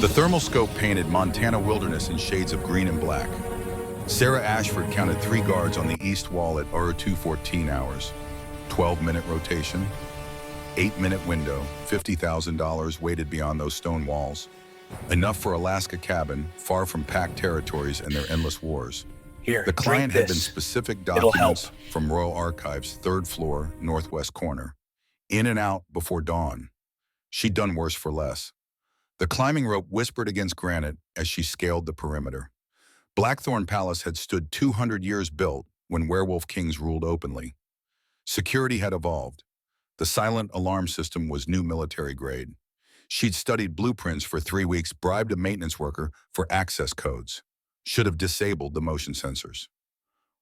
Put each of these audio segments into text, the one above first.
The thermal scope painted Montana wilderness in shades of green and black. Sarah Ashford counted 3 guards on the east wall at 2:14 hours. 12-minute rotation, 8-minute window, $50,000 waited beyond those stone walls. Enough for Alaska cabin, far from packed territories and their endless wars. Here, The client drink had been this. specific It'll documents help. from Royal Archives, 3rd floor, northwest corner. In and out before dawn. She'd done worse for less. The climbing rope whispered against granite as she scaled the perimeter. Blackthorn Palace had stood 200 years built when werewolf kings ruled openly. Security had evolved. The silent alarm system was new military grade. She'd studied blueprints for 3 weeks, bribed a maintenance worker for access codes. Should have disabled the motion sensors.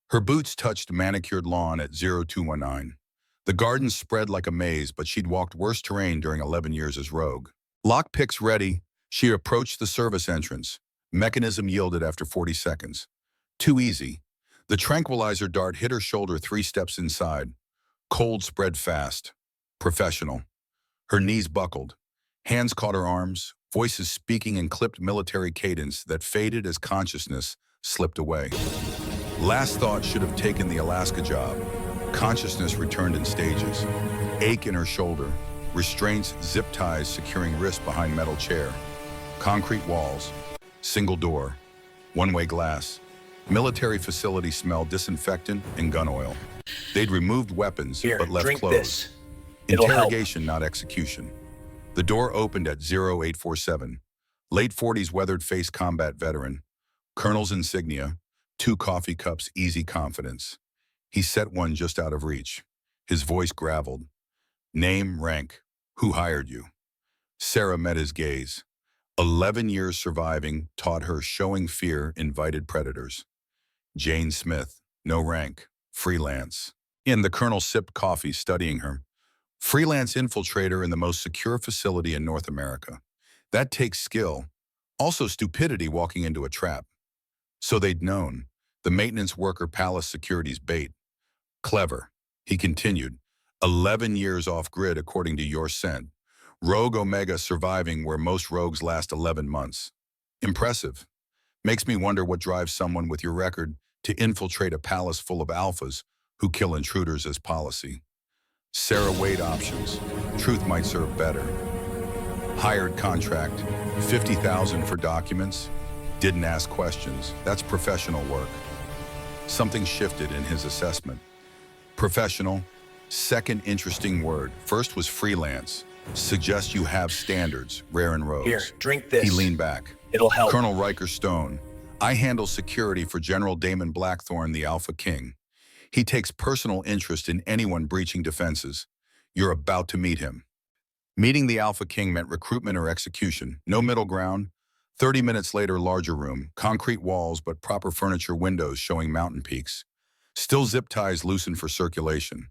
Her boots touched manicured lawn at 0219. The garden spread like a maze, but she'd walked worse terrain during 11 years as rogue. Lockpicks ready, she approached the service entrance. Mechanism yielded after 40 seconds. Too easy. The tranquilizer dart hit her shoulder 3 steps inside. Cold spread fast. Professional. Her knees buckled. Hands caught her arms, voices speaking in clipped military cadence that faded as consciousness slipped away. Last thought should have taken the Alaska job. Consciousness returned in stages. Ache in her shoulder. Restraints, zip ties securing wrist behind metal chair. Concrete walls. Single door. One-way glass. Military facility smelled disinfectant and gun oil. They'd removed weapons, Here, but left drink clothes. this. It'll help. Interrogation, not execution. The door opened at 0847. Late 40s weathered face combat veteran. Colonel's insignia. 2 coffee cups, easy confidence. He set one just out of reach. His voice graveled. Name, rank. Who hired you? Sarah met his gaze. 11 years surviving taught her showing fear invited predators. Jane Smith, no rank, freelance. The colonel sipped coffee, studying her. Freelance infiltrator in the most secure facility in North America. That takes skill. Also stupidity walking into a trap. So they'd known. The maintenance worker palace security's bait. Clever. He continued. 11 years off-grid according to your scent. Rogue Omega surviving where most rogues last 11 months. Impressive. Makes me wonder what drives someone with your record to infiltrate a palace full of alphas who kill intruders as policy. Sarah weighed options. Truth might serve better. Hired contract. $50,000 for documents. Didn't ask questions. That's professional work. Something shifted in his assessment. Professional. Second interesting word. First was freelance. Suggests you have standards, rare in rogues. Here, drink this. He leaned back. It'll help. Colonel Riker Stone. I handle security for General Damon Blackthorn, the AlphaKing. He takes personal interest in anyone breaching defenses. You're about to meet him. Meeting the AlphaKing meant recruitment or execution. No middle ground. 30 minutes later, larger room. Concrete walls, but proper furniture, windows showing mountain peaks. Still zip ties loosened for circulation.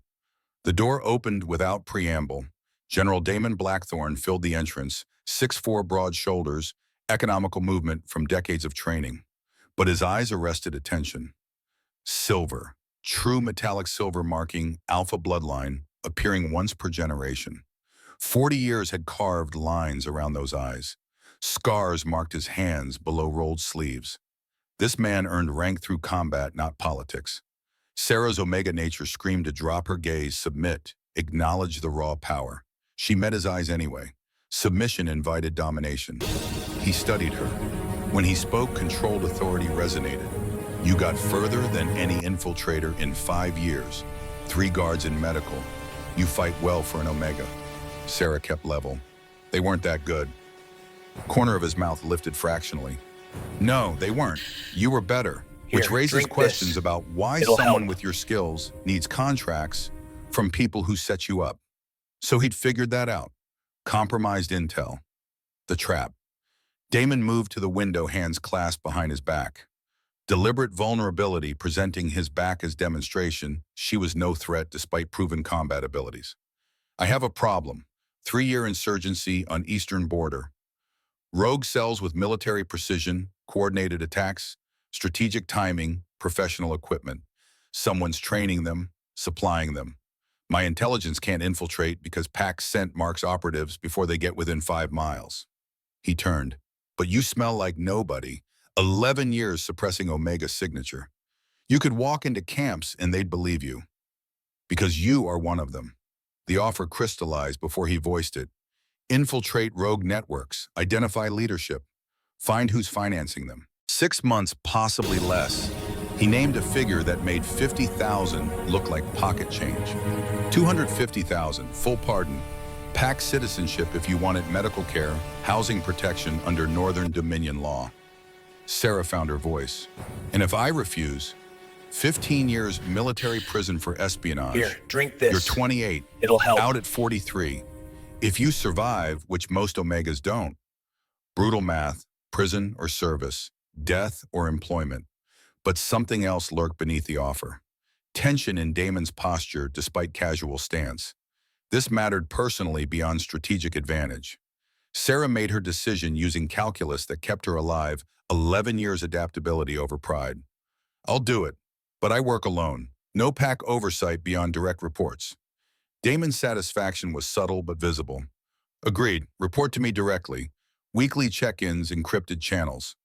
The door opened without preamble. General Damon Blackthorn filled the entrance, 6'4" broad shoulders, economical movement from decades of training. But his eyes arrested attention. Silver, true metallic silver marking alpha bloodline, appearing once per generation. 40 years had carved lines around those eyes. Scars marked his hands below rolled sleeves. This man earned rank through combat, not politics. Sarah's Omega nature screamed to drop her gaze, submit, acknowledge the raw power. She met his eyes anyway. Submission invited domination. He studied her. When he spoke, controlled authority resonated. You got further than any infiltrator in 5 years. 3 guards in medical. You fight well for an Omega. Sarah kept level. They weren't that good. Corner of his mouth lifted fractionally. No, they weren't. You were better. Which Here, raises drink questions this. about why It'll someone help. with your skills needs contracts from people who set you up. So he'd figured that out. Compromised intel. The trap. Damon moved to the window, hands clasped behind his back. Deliberate vulnerability presenting his back as demonstration, she was no threat despite proven combat abilities. I have a problem. 3-year insurgency on eastern border. Rogue cells with military precision, coordinated attacks, strategic timing, professional equipment. Someone's training them, supplying them. My intelligence can't infiltrate because PAC scent marks operatives before they get within 5 miles. He turned. but you smell like nobody. 11 years suppressing Omega's signature. You could walk into camps and they'd believe you, because you are one of them. The offer crystallized before he voiced it. Infiltrate rogue networks, identify leadership, find who's financing them. 6 months, possibly less. He named a figure that made 50,000 look like pocket change. 250,000, full pardon. Pack citizenship if you wanted medical care, housing protection under Northern Dominion law. Sarah found her voice. And if I refuse, 15 years military prison for espionage. Here, drink this. You're 28. It'll help. Out at 43. If you survive, which most Omegas don't, brutal math, prison or service, death or employment. But something else lurked beneath the offer. Tension in Damon's posture despite casual stance. This mattered personally beyond strategic advantage. Sarah made her decision using calculus that kept her alive, 11 years adaptability over pride. I'll do it, but I work alone. No pack oversight beyond direct reports. Damon's satisfaction was subtle but visible. Agreed, report to me directly. Weekly check-ins, encrypted channels.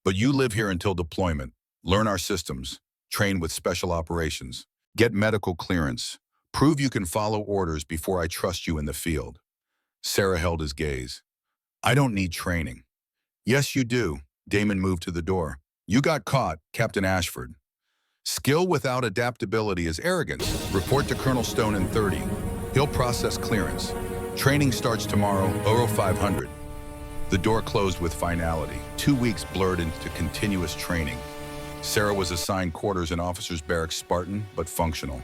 But you live here until deployment. Learn our systems. Train with special operations. Get medical clearance. Prove you can follow orders before I trust you in the field. Sarah held his gaze. I don't need training. Yes, you do. Damon moved to the door. You got caught, Captain Ashford. Skill without adaptability is arrogance. Report to Colonel Stone in 30. He'll process clearance. Training starts tomorrow, Oro 500. The door closed with finality. 2 weeks blurred into continuous training. Sarah was assigned quarters in officers' barracks, Spartan but functional.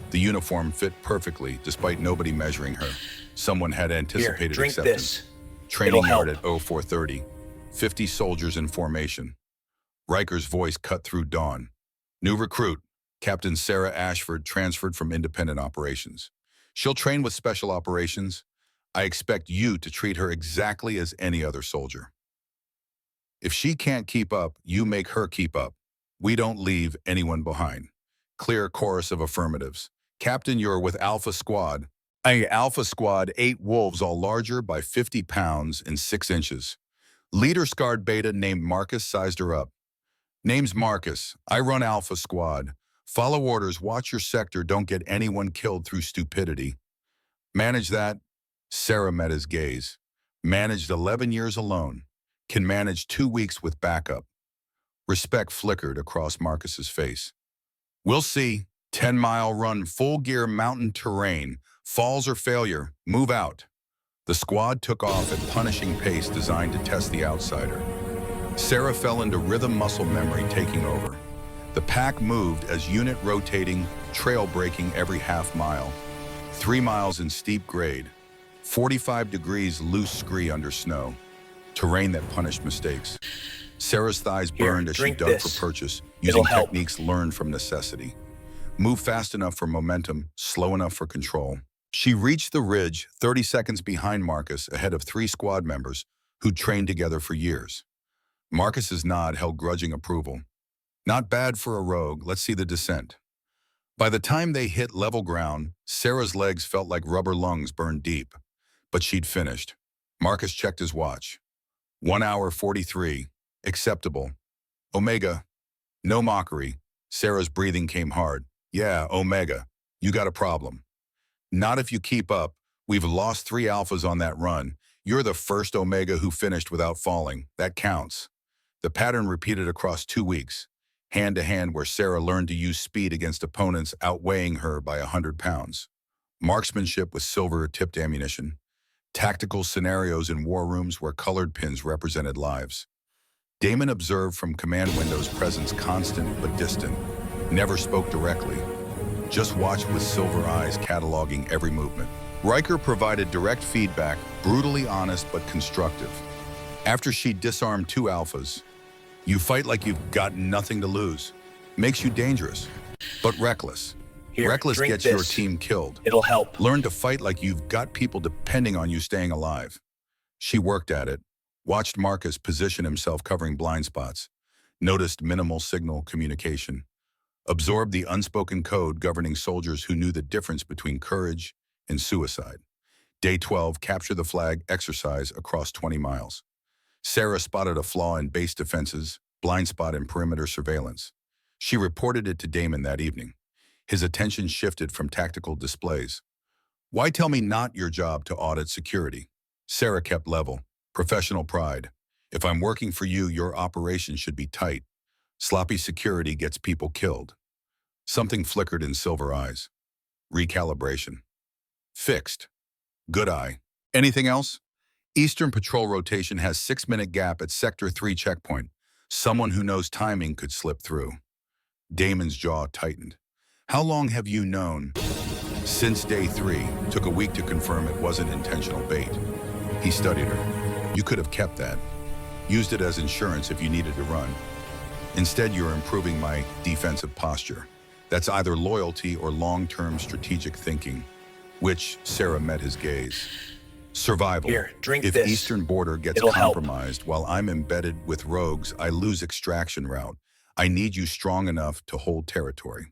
The uniform fit perfectly, despite nobody measuring her. Someone had anticipated Here, drink acceptance. this. Training It'll yard at 0430. 50 soldiers in formation. Riker's voice cut through dawn. New recruit, Captain Sarah Ashford, transferred from independent operations. She'll train with special operations. I expect you to treat her exactly as any other soldier. If she can't keep up, you make her keep up. We don't leave anyone behind. Clear chorus of affirmatives. Captain, you're with Alpha Squad. Alpha Squad, 8 wolves, all larger by 50 pounds and 6 inches. Leader scarred beta named Marcus sized her up. Name's Marcus. I run Alpha Squad. Follow orders, watch your sector, don't get anyone killed through stupidity. Manage that. Sarah met his gaze. Managed 11 years alone. Can manage 2 weeks with backup. Respect flickered across Marcus's face. We'll see. 10-mile run, full gear mountain terrain. Falls or failure, move out. The squad took off at punishing pace designed to test the outsider. Sarah fell into rhythm muscle memory taking over. The pack moved as unit rotating, trail breaking every half mile. 3 miles in steep grade. 45 degrees loose scree under snow. Terrain that punished mistakes. Sarah's thighs burned as she dug for purchase, using techniques learned from necessity. Move fast enough for momentum, slow enough for control. She reached the ridge, 30 seconds behind Marcus, ahead of 3 squad members who'd trained together for years. Marcus's nod held grudging approval. Not bad for a rogue, let's see the descent. By the time they hit level ground, Sarah's legs felt like rubber lungs burned deep. But she'd finished. Marcus checked his watch. 1 hour 43. Acceptable. Omega. No mockery. Sarah's breathing came hard. Yeah, Omega. You got a problem. Not if you keep up. We've lost 3 alphas on that run. You're the first Omega who finished without falling. That counts. The pattern repeated across 2 weeks. Hand-to-hand where Sarah learned to use speed against opponents outweighing her by 100 pounds. Marksmanship with silver-tipped ammunition. Tactical scenarios in war rooms where colored pins represented lives. Damon observed from command window's presence constant but distant. Never spoke directly. Just watched with silver eyes cataloging every movement. Riker provided direct feedback, brutally honest but constructive. After she disarmed 2 alphas, you fight like you've got nothing to lose. Makes you dangerous, but reckless. Here, reckless gets your team killed. It'll help. Learn to fight like you've got people depending on you staying alive. She worked at it, watched Marcus position himself covering blind spots, noticed minimal signal communication, absorbed the unspoken code governing soldiers who knew the difference between courage and suicide. Day 12, capture the flag exercise across 20 miles. Sarah spotted a flaw in base defenses, blind spot in perimeter surveillance. She reported it to Damon that evening. His attention shifted from tactical displays. Why tell me not your job to audit security? Sarah kept level. Professional pride. If I'm working for you, your operation should be tight. Sloppy security gets people killed. Something flickered in Silver eyes. Recalibration. Fixed. Good eye. Anything else? Eastern Patrol rotation has 6-minute gap at Sector 3 checkpoint. Someone who knows timing could slip through. Damon's jaw tightened. How long have you known? Since day 3. Took a week to confirm it wasn't intentional bait. He studied her. You could have kept that. Used it as insurance if you needed to run. Instead, you're improving my defensive posture. That's either loyalty or long-term strategic thinking. Which, Sarah met his gaze. Survival. Here, drink if this. Eastern border gets It'll help. compromised while I'm embedded with rogues, I lose extraction route. I need you strong enough to hold territory.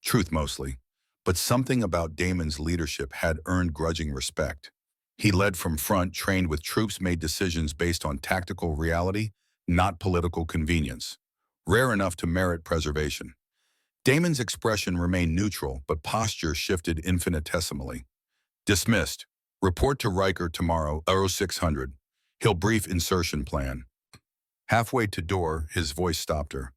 Truth mostly, but something about Damon's leadership had earned grudging respect. He led from front, trained with troops, made decisions based on tactical reality, not political convenience. Rare enough to merit preservation. Damon's expression remained neutral, but posture shifted infinitesimally. Dismissed. Report to Riker tomorrow, 0600. He'll brief insertion plan. Halfway to door, his voice stopped her.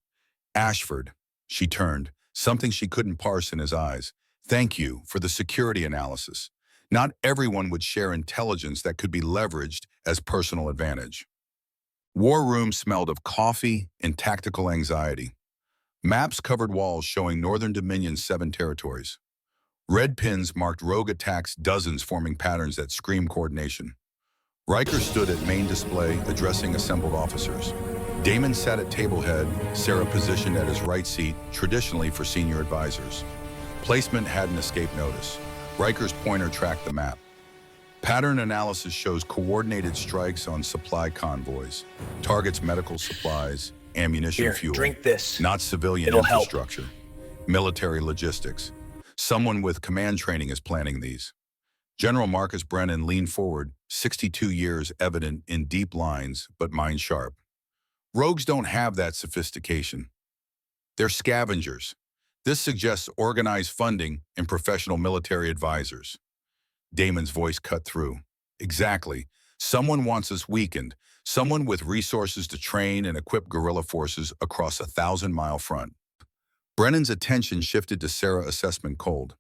Ashford. She turned, something she couldn't parse in his eyes. Thank you for the security analysis. Not everyone would share intelligence that could be leveraged as personal advantage. War room smelled of coffee and tactical anxiety. Maps covered walls showing Northern Dominion's 7 territories. Red pins marked rogue attacks, dozens forming patterns that scream coordination. Riker stood at main display, addressing assembled officers. Damon sat at table head, Sarah positioned at his right seat, traditionally for senior advisors. Placement hadn't escaped notice. Riker's pointer tracked the map. Pattern analysis shows coordinated strikes on supply convoys. Targets medical supplies, ammunition, Here, fuel. drink this. Not civilian It'll help. infrastructure. Military logistics. Someone with command training is planning these. General Marcus Brennan leaned forward, 62 years evident in deep lines, but mind sharp. Rogues don't have that sophistication. They're scavengers. This suggests organized funding and professional military advisors. Damon's voice cut through. Exactly. Someone wants us weakened. Someone with resources to train and equip guerrilla forces across a 1,000-mile front. Brennan's attention shifted to Sarah's assessment cold.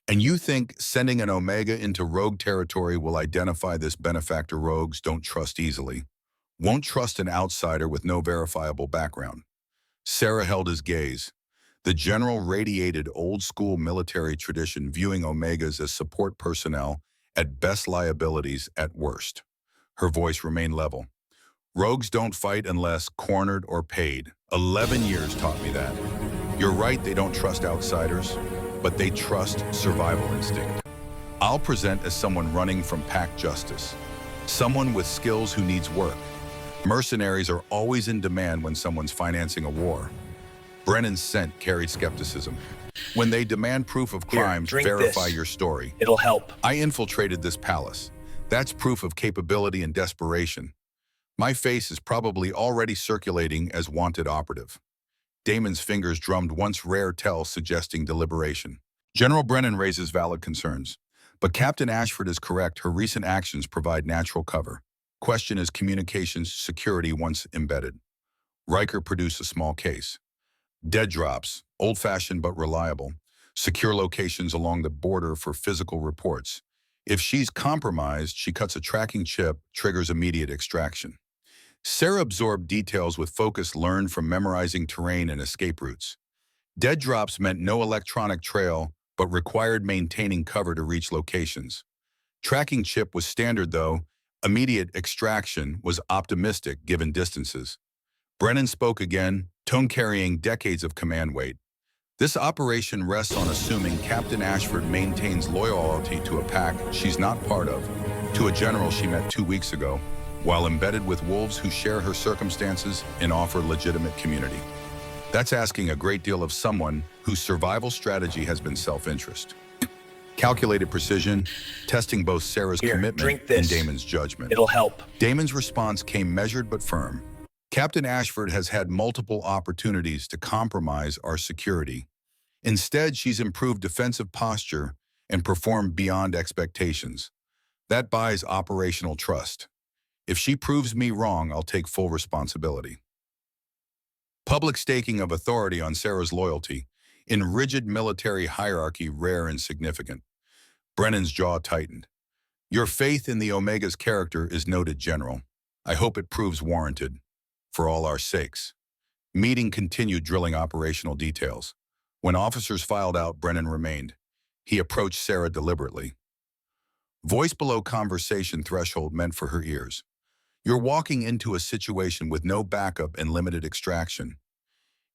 And you think sending an Omega into rogue territory will identify this benefactor rogues don't trust easily? Won't trust an outsider with no verifiable background. Sarah held his gaze. The general radiated old-school military tradition, viewing Omegas as support personnel, at best liabilities at worst. Her voice remained level. Rogues don't fight unless cornered or paid. 11 years taught me that. You're right, they don't trust outsiders, but they trust survival instinct. I'll present as someone running from pack justice. Someone with skills who needs work. Mercenaries are always in demand when someone's financing a war. Brennan's scent carried skepticism. When they demand proof of crimes, verify this. your story. It'll help. I infiltrated this palace. That's proof of capability and desperation. My face is probably already circulating as wanted operative. Damon's fingers drummed once rare tell suggesting deliberation. General Brennan raises valid concerns. But Captain Ashford is correct, her recent actions provide natural cover. Question is communications security once embedded. Riker produced a small case. Dead drops, old-fashioned but reliable. Secure locations along the border for physical reports. If she's compromised, she cuts a tracking chip, triggers immediate extraction. Sarah absorbed details with focus learned from memorizing terrain and escape routes. Dead drops meant no electronic trail, but required maintaining cover to reach locations. Tracking chip was standard though. Immediate extraction was optimistic given distances. Brennan spoke again, tone carrying decades of command weight. This operation rests on assuming Captain Ashford maintains loyalty to a pack she's not part of, to a general she met 2 weeks ago, while embedded with wolves who share her circumstances and offer legitimate community. That's asking a great deal of someone whose survival strategy has been self-interest. Calculated precision, testing both Sarah's Here, commitment drink this. and Damon's judgment. It'll help. Damon's response came measured but firm. Captain Ashford has had multiple opportunities to compromise our security. Instead, she's improved defensive posture and performed beyond expectations. That buys operational trust. If she proves me wrong, I'll take full responsibility. Public staking of authority on Sarah's loyalty, in rigid military hierarchy rare and significant. Brennan's jaw tightened. Your faith in the Omega's character is noted, General. I hope it proves warranted. For all our sakes. Meeting continued drilling operational details. When officers filed out, Brennan remained. He approached Sarah deliberately. Voice below conversation threshold meant for her ears. You're walking into a situation with no backup and limited extraction.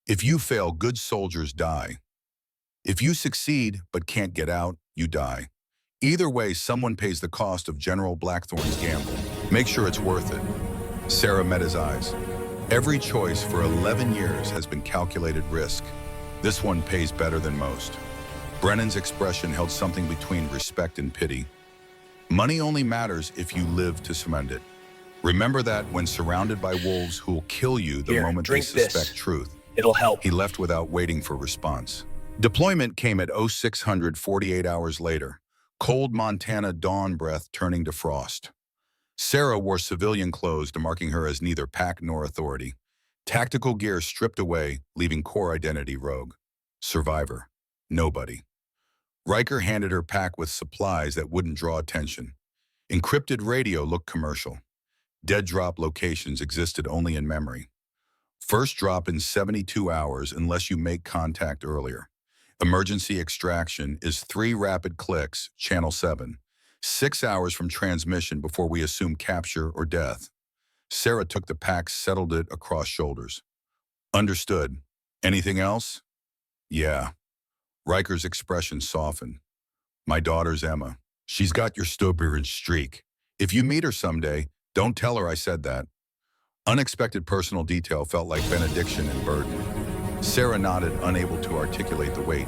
If you fail, good soldiers die. If you succeed but can't get out, you die. Either way, someone pays the cost of General Blackthorn's gamble. Make sure it's worth it. Sarah met his eyes. Every choice for 11 years has been calculated risk. This one pays better than most. Brennan's expression held something between respect and pity. Money only matters if you live to spend it. Remember that when surrounded by wolves who will kill you the moment they suspect truth. It'll help. He left without waiting for response. Deployment came at 0648 hours later. Cold Montana dawn breath turning to frost. Sarah wore civilian clothes, demarking her as neither pack nor authority. Tactical gear stripped away, leaving core identity rogue. Survivor. Nobody. Riker handed her pack with supplies that wouldn't draw attention. Encrypted radio looked commercial. Dead drop locations existed only in memory. First drop in 72 hours unless you make contact earlier. Emergency extraction is 3 rapid clicks, channel 7. 6 hours from transmission before we assume capture or death. Sarah took the pack, settled it across shoulders. Understood. Anything else? Yeah. Riker's expression softened. My daughter's Emma. She's got your stubborn streak. If you meet her someday, don't tell her I said that. Unexpected personal detail felt like benediction and burden. Sarah nodded, unable to articulate the weight.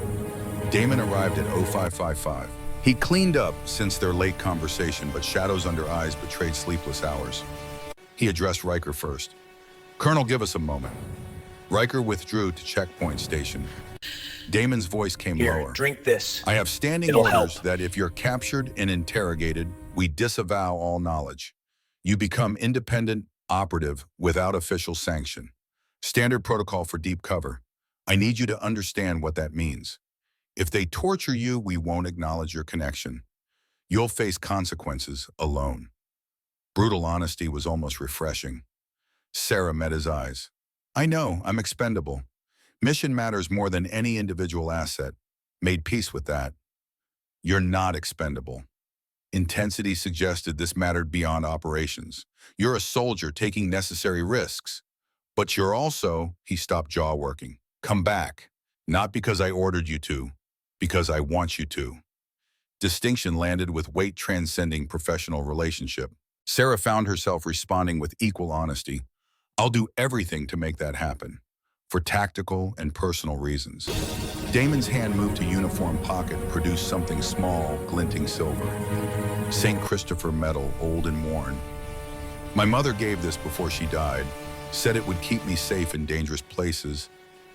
Damon arrived at 0555. He cleaned up since their late conversation, but shadows under eyes betrayed sleepless hours. He addressed Riker first. Colonel, give us a moment. Riker withdrew to checkpoint station. Damon's voice came lower. Drink this. I have standing orders that if you're captured and interrogated, we disavow all knowledge. You become independent operative without official sanction. Standard protocol for deep cover. I need you to understand what that means. If they torture you, we won't acknowledge your connection. You'll face consequences alone. Brutal honesty was almost refreshing. Sarah met his eyes. I know, I'm expendable. Mission matters more than any individual asset. Made peace with that. You're not expendable. Intensity suggested this mattered beyond operations. You're a soldier taking necessary risks. But you're also, he stopped jaw working. Come back. Not because I ordered you to, because I want you to. Distinction landed with weight transcending professional relationship. Sarah found herself responding with equal honesty. I'll do everything to make that happen, for tactical and personal reasons. Damon's hand moved to uniform pocket, produced something small, glinting silver. St. Christopher medal, old and worn. My mother gave this before she died, said it would keep me safe in dangerous places.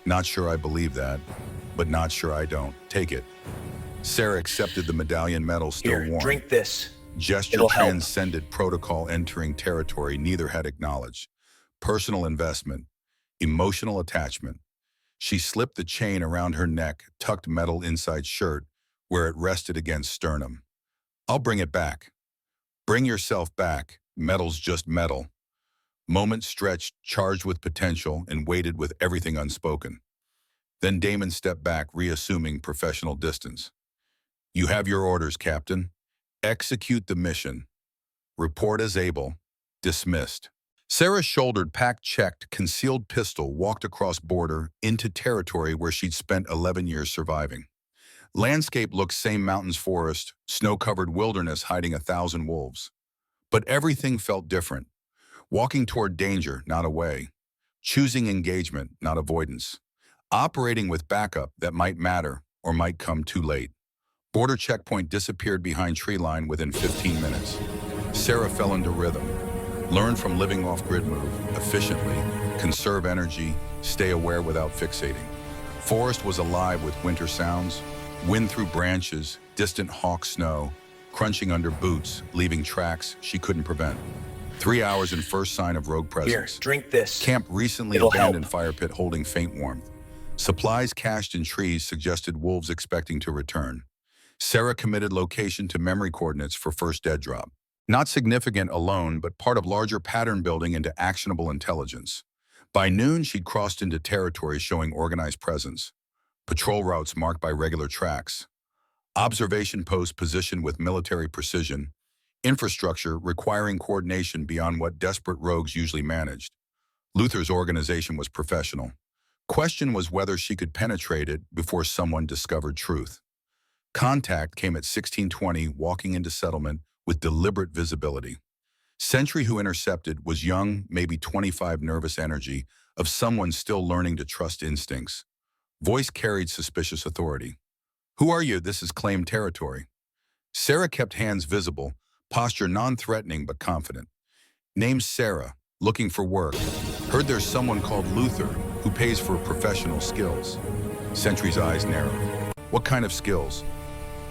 Not sure I believe that, but not sure I don't. Take it. Sarah accepted the medallion medal, still worn. Drink this. Gesture transcended protocol, entering territory neither had acknowledged. Personal investment, emotional attachment. She slipped the chain around her neck, tucked metal inside shirt, where it rested against sternum. I'll bring it back. Bring yourself back. Metal's just metal. Moment stretched, charged with potential, and waited with everything unspoken. Then Damon stepped back, reassuming professional distance. You have your orders, Captain. Execute the mission. Report as able. Dismissed. Sarah shouldered, pack checked, concealed pistol, walked across border into territory where she'd spent 11 years surviving. Landscape looked same mountains, forest, snow-covered wilderness hiding 1,000 wolves. But everything felt different. Walking toward danger, not away. Choosing engagement, not avoidance. Operating with backup that might matter or might come too late. Border checkpoint disappeared behind tree line within 15 minutes. Sarah fell into rhythm. Learn from living off-grid move efficiently, conserve energy, stay aware without fixating. Forest was alive with winter sounds, wind through branches, distant hawk snow, crunching under boots, leaving tracks she couldn't prevent. 3 hours and first sign of rogue presence. Here, drink this. Camp recently It'll abandoned help. fire pit holding faint warmth. Supplies cached in trees suggested wolves expecting to return. Sarah committed location to memory coordinates for first dead drop. Not significant alone, but part of larger pattern building into actionable intelligence. By noon, she'd crossed into territory showing organized presence. Patrol routes marked by regular tracks. Observation posts positioned with military precision. Infrastructure requiring coordination beyond what desperate rogues usually managed. Luther's organization was professional. Question was whether she could penetrate it before someone discovered truth. Contact came at 1620, walking into settlement with deliberate visibility. Sentry who intercepted was young, maybe 25, nervous energy of someone still learning to trust instincts. Voice carried suspicious authority. "Who are you? This is claimed territory." Sarah kept hands visible, posture non-threatening but confident. "Name's Sarah, looking for work. Heard there's someone called Luther who pays for professional skills." Sentry's eyes narrowed. "What kind of skills?"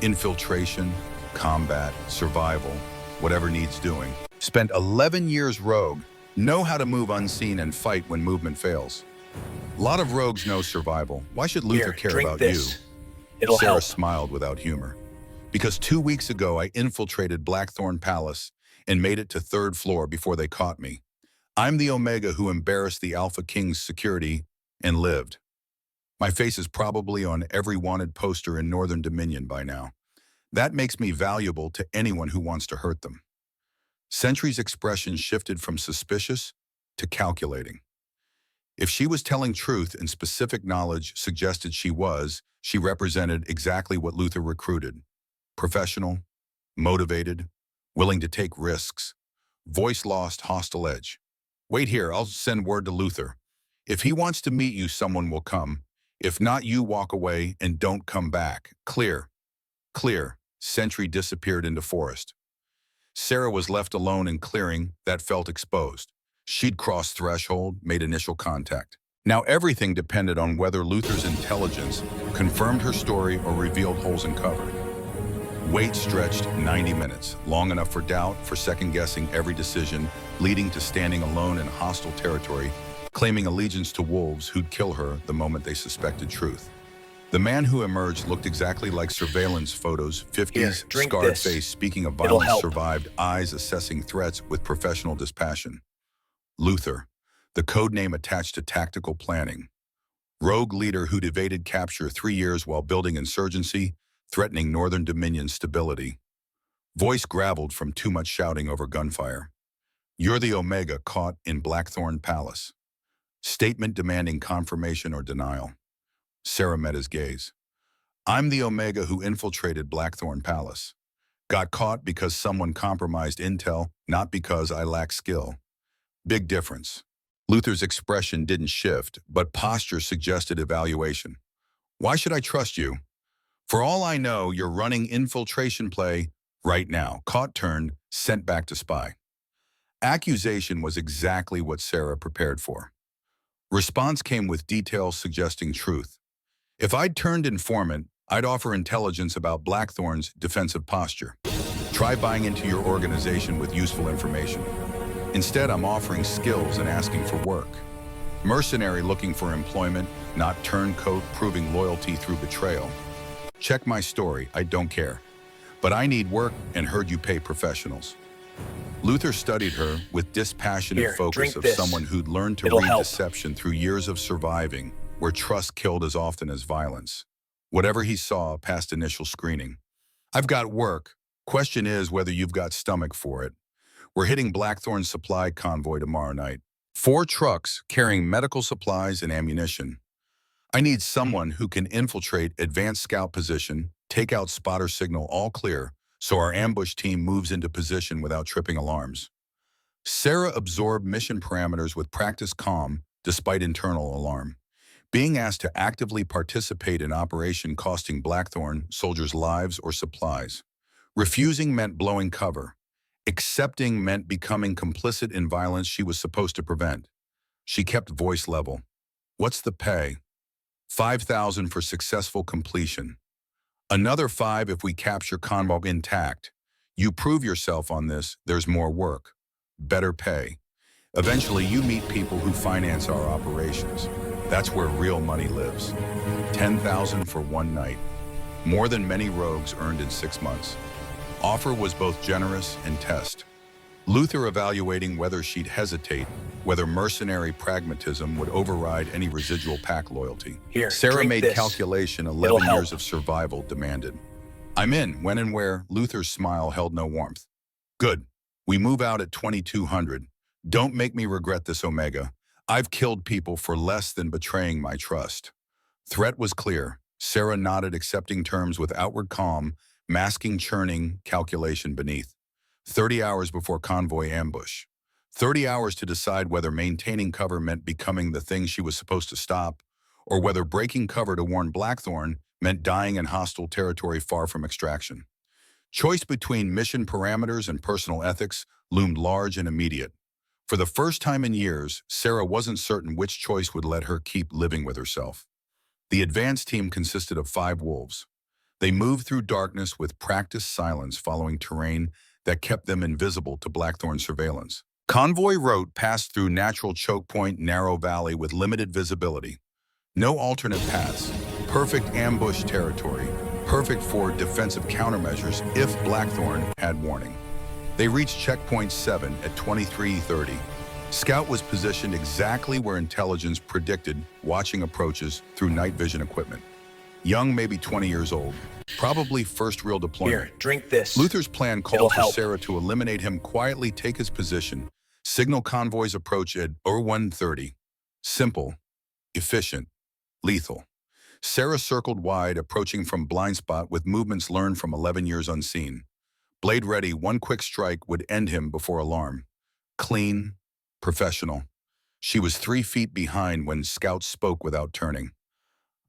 "Infiltration, combat, survival, whatever needs doing. Spent 11 years rogue. Know how to move unseen and fight when movement fails." "A lot of rogues know survival. Why should Luther Here, care drink about this. you?" It'll Sarah help. smiled without humor. "Because 2 weeks ago I infiltrated Blackthorn Palace and made it to 3rd floor before they caught me. I'm the Omega who embarrassed the AlphaKing's security and lived. My face is probably on every wanted poster in Northern Dominion by now. That makes me valuable to anyone who wants to hurt them." Sentry's expression shifted from suspicious to calculating. If she was telling truth and specific knowledge suggested she represented exactly what Luther recruited. Professional, motivated, willing to take risks. Voice lost, hostile edge. "Wait here, I'll send word to Luther. If he wants to meet you, someone will come. If not, you walk away and don't come back. Clear." Clear. Sentry disappeared into forest. Sarah was left alone in clearing that felt exposed. She'd crossed threshold, made initial contact. Now everything depended on whether Luther's intelligence confirmed her story or revealed holes in cover. Wait stretched 90 minutes, long enough for doubt, for second-guessing every decision, leading to standing alone in hostile territory, claiming allegiance to wolves who'd kill her the moment they suspected truth. The man who emerged looked exactly like surveillance photos, 50s, Here, drink scarred this. face, speaking of It'll violence help. survived, eyes assessing threats with professional dispassion. Luther, the code name attached to tactical planning. Rogue leader who'd evaded capture 3 years while building insurgency, threatening Northern Dominion stability. Voice graveled from too much shouting over gunfire. "You're the Omega caught in Blackthorn Palace." Statement demanding confirmation or denial. Sarah met his gaze. "I'm the Omega who infiltrated Blackthorn Palace. Got caught because someone compromised intel, not because I lack skill." Big difference. Luther's expression didn't shift, but posture suggested evaluation. "Why should I trust you? For all I know, you're running infiltration play right now. Caught, turned, sent back to spy." Accusation was exactly what Sarah prepared for. Response came with details suggesting truth. "If I'd turned informant, I'd offer intelligence about Blackthorn's defensive posture. Try buying into your organization with useful information. Instead, I'm offering skills and asking for work. Mercenary looking for employment, not turncoat proving loyalty through betrayal. Check my story, I don't care. But I need work and heard you pay professionals." Luther studied her with dispassionate Here, focus drink of this. someone who'd learned to It'll read help. deception through years of surviving, where trust killed as often as violence. Whatever he saw passed initial screening. "I've got work. Question is whether you've got stomach for it. We're hitting Blackthorn's supply convoy tomorrow night. 4 trucks carrying medical supplies and ammunition. I need someone who can infiltrate advanced scout position, take out spotter signal all clear, so our ambush team moves into position without tripping alarms." Sarah absorbed mission parameters with practiced calm despite internal alarm. Being asked to actively participate in operation costing Blackthorn soldiers lives or supplies. Refusing meant blowing cover. Accepting meant becoming complicit in violence she was supposed to prevent. She kept voice level. What's the pay? 5,000 for successful completion. Another 5 if we capture convoy intact. You prove yourself on this, there's more work. Better pay. Eventually, you meet people who finance our operations. That's where real money lives. 10,000 for one night. More than many rogues earned in 6 months. Offer was both generous and test. Luther evaluating whether she'd hesitate, whether mercenary pragmatism would override any residual pack loyalty. Here, Sarah drink made this. calculation 11 years of survival demanded. I'm in, when and where. Luther's smile held no warmth. Good. We move out at 2200. Don't make me regret this, Omega. I've killed people for less than betraying my trust. Threat was clear. Sarah nodded, accepting terms with outward calm, masking churning calculation beneath. 30 hours before convoy ambush. 30 hours to decide whether maintaining cover meant becoming the thing she was supposed to stop, or whether breaking cover to warn Blackthorn meant dying in hostile territory far from extraction. Choice between mission parameters and personal ethics loomed large and immediate. For the first time in years, Sarah wasn't certain which choice would let her keep living with herself. The advance team consisted of 5 wolves. They moved through darkness with practiced silence, following terrain that kept them invisible to Blackthorn surveillance. Convoy route passed through natural choke point, narrow valley with limited visibility. No alternate paths. Perfect ambush territory. Perfect for defensive countermeasures if Blackthorn had warning. They reached checkpoint 7 at 23:30. Scout was positioned exactly where intelligence predicted, watching approaches through night vision equipment. Young, maybe 20 years old. Probably first real deployment. Here, drink this. Luther's plan It'll called for help. Sarah to eliminate him, quietly take his position, signal convoy's approach at 01:30. Simple, efficient, lethal. Sarah circled wide, approaching from blind spot with movements learned from 11 years unseen. Blade ready, one quick strike would end him before alarm. Clean, professional. She was 3 feet behind when Scout spoke without turning.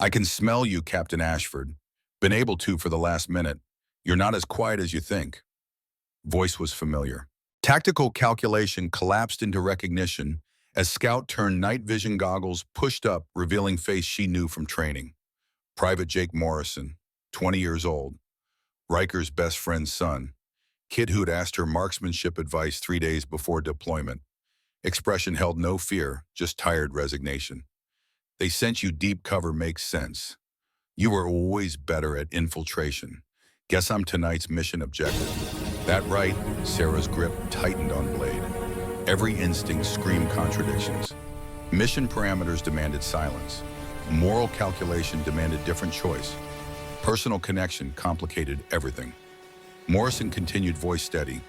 I can smell you, Captain Ashford. Been able to for the last minute. You're not as quiet as you think. Voice was familiar. Tactical calculation collapsed into recognition as Scout turned night vision goggles, pushed up, revealing face she knew from training. Private Jake Morrison, 20 years old. Riker's best friend's son. Kid who'd asked her marksmanship advice 3 days before deployment. Expression held no fear, just tired resignation. They sent you deep cover makes sense. You were always better at infiltration. Guess I'm tonight's mission objective. That right, Sarah's grip tightened on Blade. Every instinct screamed contradictions. Mission parameters demanded silence. Moral calculation demanded different choice. Personal connection complicated everything. Morrison continued, voice steady.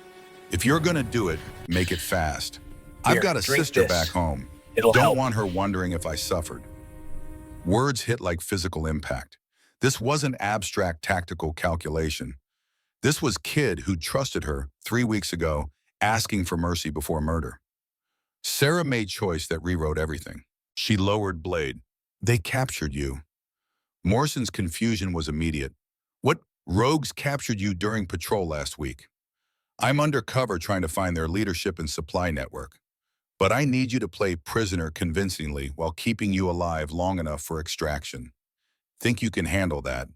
If you're gonna do it, make it fast. I've Here, got a drink sister this. back home. It'll Don't help. want her wondering if I suffered. Words hit like physical impact. This wasn't abstract tactical calculation. This was kid who trusted her 3 weeks ago, asking for mercy before murder. Sarah made choice that rewrote everything. She lowered Blade. They captured you. Morrison's confusion was immediate. What rogues captured you during patrol last week? I'm undercover trying to find their leadership and supply network. But I need you to play prisoner convincingly while keeping you alive long enough for extraction. Think you can handle that?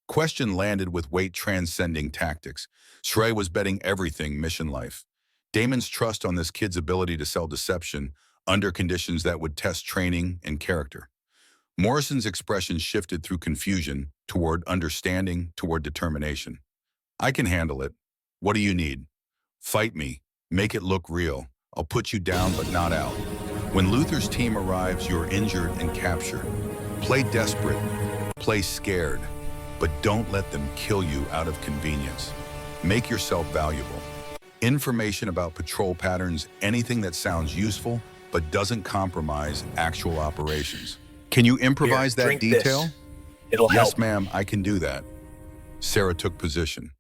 Question landed with weight transcending tactics. Shrey was betting everything mission life. Damon's trust on this kid's ability to sell deception under conditions that would test training and character. Morrison's expression shifted through confusion toward understanding, toward determination. I can handle it. What do you need? Fight me. Make it look real. I'll put you down but not out. When Luther's team arrives, you're injured and captured. Play desperate. Play scared. But don't let them kill you out of convenience. Make yourself valuable. Information about patrol patterns, anything that sounds useful but doesn't compromise actual operations. Can you improvise Here, that drink detail? this. It'll Yes, help. ma'am, I can do that. Sarah took position.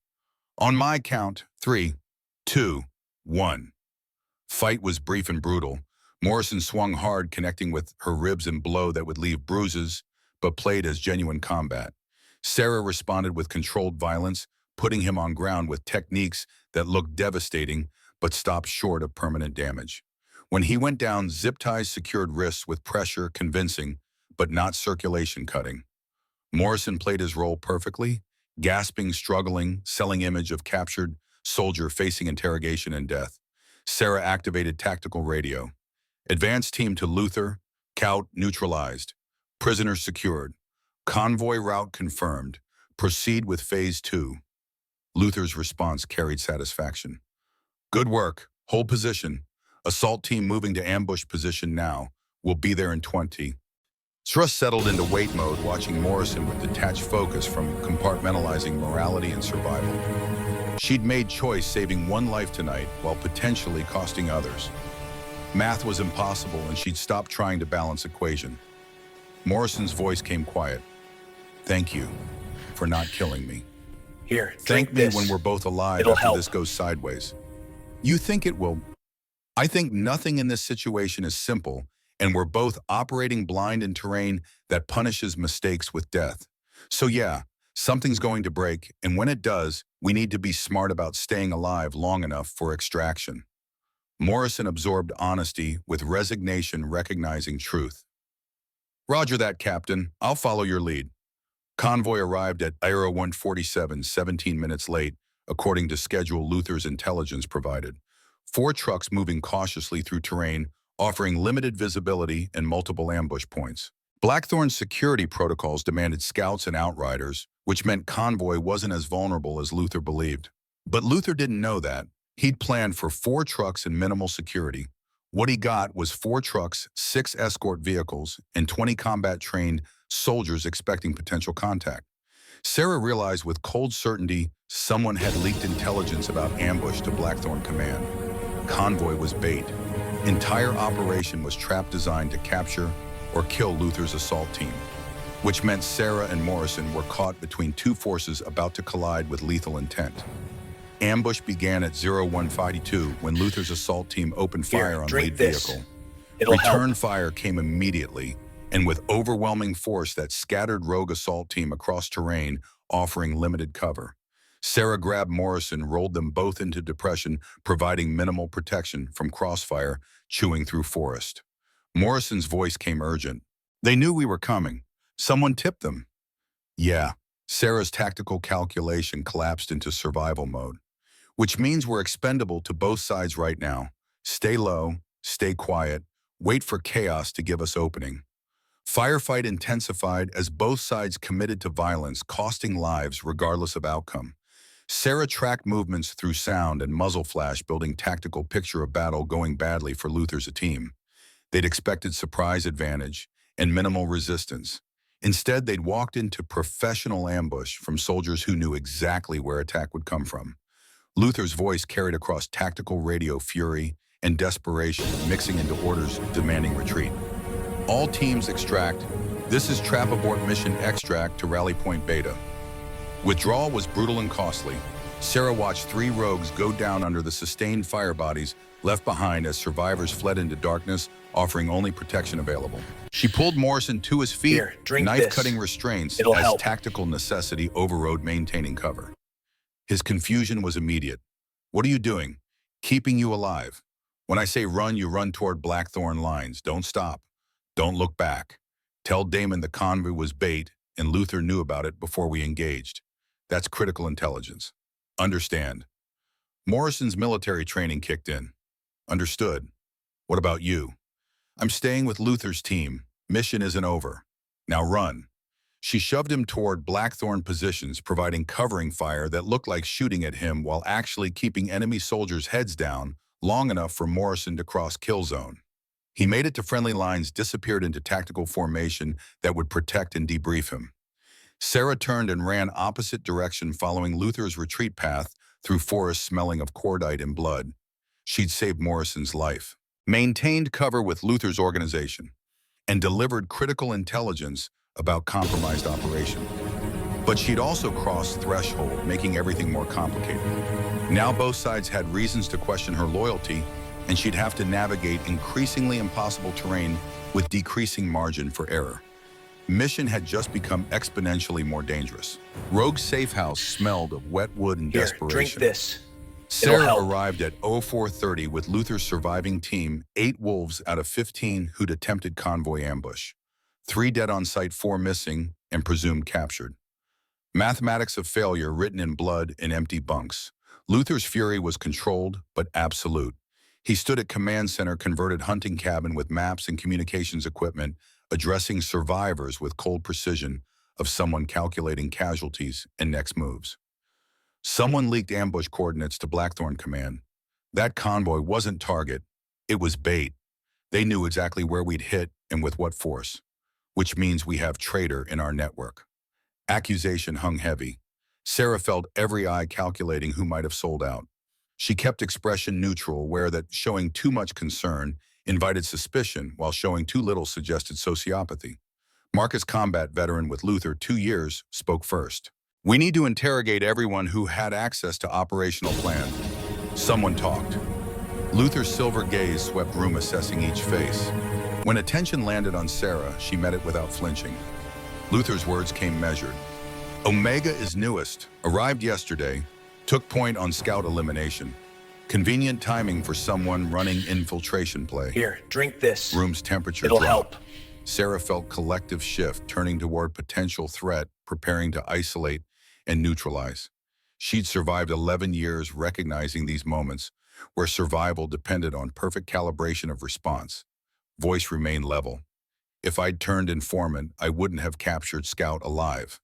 On my count, 3, 2, 1. Fight was brief and brutal. Morrison swung hard, connecting with her ribs and blow that would leave bruises, but played as genuine combat. Sarah responded with controlled violence, putting him on ground with techniques that looked devastating but stopped short of permanent damage. When he went down, zip ties secured wrists with pressure convincing, but not circulation cutting. Morrison played his role perfectly, gasping, struggling, selling image of captured soldier facing interrogation and death. Sarah activated tactical radio. Advance team to Luther, Kaut neutralized. Prisoners secured. Convoy route confirmed. Proceed with Phase 2. Luther's response carried satisfaction. Good work. Hold position. Assault team moving to ambush position now. We'll be there in 20. Struss settled into wait mode, watching Morrison with detached focus from compartmentalizing morality and survival. She'd made choice saving one life tonight while potentially costing others. Math was impossible and she'd stopped trying to balance equation. Morrison's voice came quiet. Thank you for not killing me. Here, Thank me when we're both alive after this goes sideways. You think it will? I think nothing in this situation is simple, and we're both operating blind in terrain that punishes mistakes with death. So yeah, something's going to break, and when it does, we need to be smart about staying alive long enough for extraction. Morrison absorbed honesty with resignation, recognizing truth. Roger that, Captain. I'll follow your lead. Convoy arrived at Aero 147 17 minutes late, according to schedule Luther's intelligence provided. 4 trucks moving cautiously through terrain, offering limited visibility and multiple ambush points. Blackthorn's security protocols demanded scouts and outriders, which meant Convoy wasn't as vulnerable as Luther believed. But Luther didn't know that. He'd planned for 4 trucks and minimal security. What he got was 4 trucks, 6 escort vehicles, and 20 combat-trained soldiers expecting potential contact. Sarah realized with cold certainty someone had leaked intelligence about ambush to Blackthorn Command. Convoy was bait. Entire operation was trap designed to capture or kill Luther's assault team, which meant Sarah and Morrison were caught between 2 forces about to collide with lethal intent. Ambush began at 0152 when Luther's assault team opened fire on lead vehicle. Return fire came immediately, and with overwhelming force that scattered rogue assault team across terrain, offering limited cover. Sarah grabbed Morrison, rolled them both into depression, providing minimal protection from crossfire chewing through forest. Morrison's voice came urgent. They knew we were coming. Someone tipped them. Yeah. Sarah's tactical calculation collapsed into survival mode, which means we're expendable to both sides right now. Stay low, stay quiet, wait for chaos to give us opening. Firefight intensified as both sides committed to violence, costing lives regardless of outcome. Sarah tracked movements through sound and muzzle flash, building tactical picture of battle going badly for Luther's team. They'd expected surprise advantage and minimal resistance. Instead, they'd walked into professional ambush from soldiers who knew exactly where attack would come from. Luther's voice carried across tactical radio fury and desperation, mixing into orders demanding retreat. All teams extract. This is trap abort mission extract to rally point Beta. Withdrawal was brutal and costly. Sarah watched 3 rogues go down under the sustained fire bodies left behind as survivors fled into darkness, offering only protection available. She pulled Morrison to his feet, knife-cutting restraints as tactical necessity overrode maintaining cover. His confusion was immediate. What are you doing? Keeping you alive. When I say run, you run toward Blackthorn lines. Don't stop. Don't look back. Tell Damon the convoy was bait, and Luther knew about it before we engaged. That's critical intelligence. Understand. Morrison's military training kicked in. Understood. What about you? I'm staying with Luther's team. Mission isn't over. Now run. She shoved him toward Blackthorn positions, providing covering fire that looked like shooting at him while actually keeping enemy soldiers' heads down long enough for Morrison to cross kill zone. He made it to friendly lines, disappeared into tactical formation that would protect and debrief him. Sarah turned and ran opposite direction, following Luther's retreat path through forests smelling of cordite and blood. She'd saved Morrison's life, maintained cover with Luther's organization, and delivered critical intelligence about compromised operation. But she'd also crossed threshold, making everything more complicated. Now both sides had reasons to question her loyalty, and she'd have to navigate increasingly impossible terrain with decreasing margin for error. Mission had just become exponentially more dangerous. Rogue's safe house smelled of wet wood and Here, desperation. drink this. Sarah arrived at 0430 with Luther's surviving team, 8 wolves out of 15 who'd attempted convoy ambush. 3 dead on site, 4 missing, and presumed captured. Mathematics of failure written in blood in empty bunks. Luther's fury was controlled, but absolute. He stood at command center, converted hunting cabin with maps and communications equipment, addressing survivors with cold precision of someone calculating casualties and next moves. Someone leaked ambush coordinates to Blackthorn Command. That convoy wasn't target, it was bait. They knew exactly where we'd hit and with what force, which means we have traitor in our network. Accusation hung heavy. Sarah felt every eye calculating who might have sold out. She kept expression neutral, aware that showing too much concern invited suspicion, while showing too little suggested sociopathy. Marcus, combat veteran with Luther 2 years, spoke first. "We need to interrogate everyone who had access to operational plan." Someone talked. Luther's silver gaze swept room, assessing each face. When attention landed on Sarah, she met it without flinching. Luther's words came measured. "Omega is newest, arrived yesterday, took point on scout elimination. Convenient timing for someone running infiltration play." Here, drink this. Room's temperature It'll dropped. help. Sarah felt collective shift, turning toward potential threat, preparing to isolate and neutralize. She'd survived 11 years recognizing these moments where survival depended on perfect calibration of response. Voice remained level. "If I'd turned informant, I wouldn't have captured Scout alive.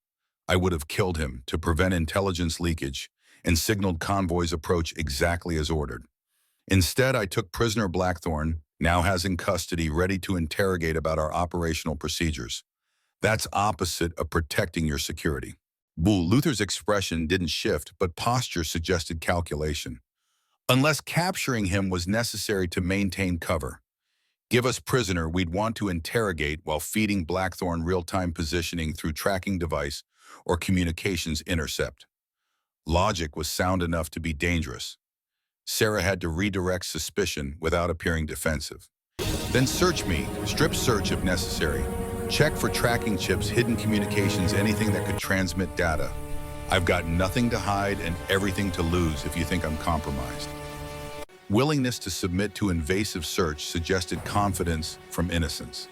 I would have killed him to prevent intelligence leakage and signaled convoy's approach exactly as ordered. Instead, I took prisoner Blackthorn, now has in custody, ready to interrogate about our operational procedures. That's opposite of protecting your security." Luther's expression didn't shift, but posture suggested calculation. "Unless capturing him was necessary to maintain cover. Give us prisoner we'd want to interrogate while feeding Blackthorn real-time positioning through tracking device or communications intercept." Logic was sound enough to be dangerous. Sarah had to redirect suspicion without appearing defensive. "Then search me, strip search if necessary. Check for tracking chips, hidden communications, anything that could transmit data. I've got nothing to hide and everything to lose if you think I'm compromised." Willingness to submit to invasive search suggested confidence from innocence.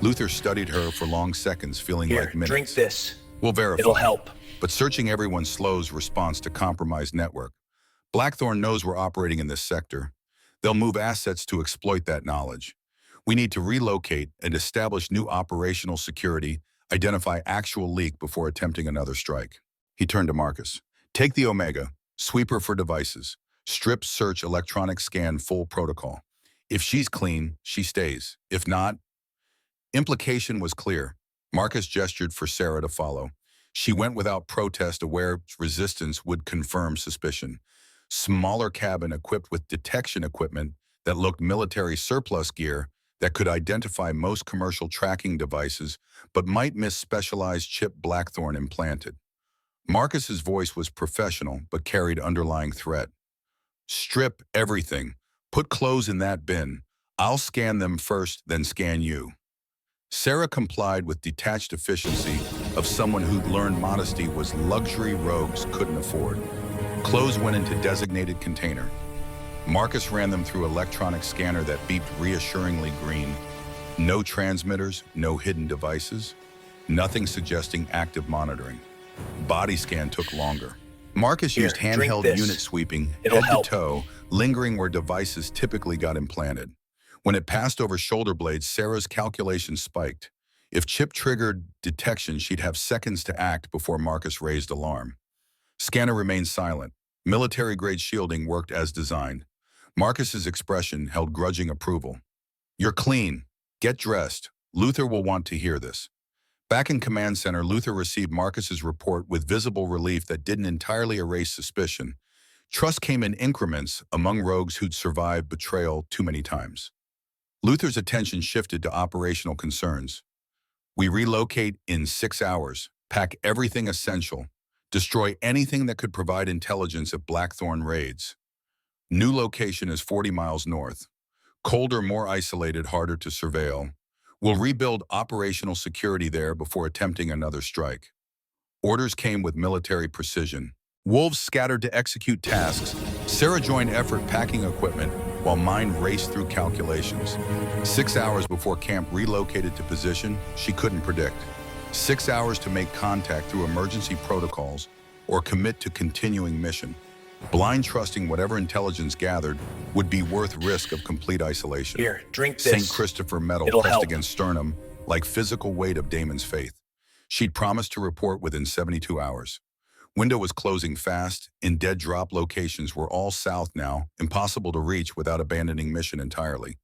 Luther studied her for long seconds, feeling Here, like minutes. drink this. "We'll verify." It'll help. But searching everyone slows response to compromised network. Blackthorn knows we're operating in this sector. They'll move assets to exploit that knowledge. We need to relocate and establish new operational security, identify actual leak before attempting another strike. He turned to Marcus. "Take the Omega, sweep her for devices. Strip search, electronic scan, full protocol. If she's clean, she stays. If not..." Implication was clear. Marcus gestured for Sarah to follow. She went without protest, aware resistance would confirm suspicion. Smaller cabin equipped with detection equipment that looked military surplus gear that could identify most commercial tracking devices but might miss specialized chip Blackthorn implanted. Marcus's voice was professional but carried underlying threat. "Strip everything. Put clothes in that bin. I'll scan them first, then scan you." Sarah complied with detached efficiency of someone who'd learned modesty was luxury rogues couldn't afford. Clothes went into designated container. Marcus ran them through electronic scanner that beeped reassuringly green. No transmitters, no hidden devices, nothing suggesting active monitoring. Body scan took longer. Marcus used handheld unit sweeping, head to toe, lingering where devices typically got implanted. When it passed over shoulder blades, Sarah's calculations spiked. If chip triggered detection, she'd have seconds to act before Marcus raised alarm. Scanner remained silent. Military-grade shielding worked as designed. Marcus's expression held grudging approval. "You're clean. Get dressed. Luther will want to hear this." Back in command center, Luther received Marcus's report with visible relief that didn't entirely erase suspicion. Trust came in increments among rogues who'd survived betrayal too many times. Luther's attention shifted to operational concerns. "We relocate in 6 hours, pack everything essential, destroy anything that could provide intelligence if Blackthorn raids." New location is 40 miles north. Colder, more isolated, harder to surveil. We'll rebuild operational security there before attempting another strike. Orders came with military precision. Wolves scattered to execute tasks. Sarah joined effort packing equipment while mind raced through calculations. 6 hours before camp relocated to position she couldn't predict. 6 hours to make contact through emergency protocols or commit to continuing mission. Blind trusting whatever intelligence gathered would be worth risk of complete isolation. Here, drink this. St. Christopher medal It'll pressed help. against sternum like physical weight of Damon's faith. She'd promised to report within 72 hours. Window was closing fast. In dead drop locations were all south now, impossible to reach without abandoning mission entirely.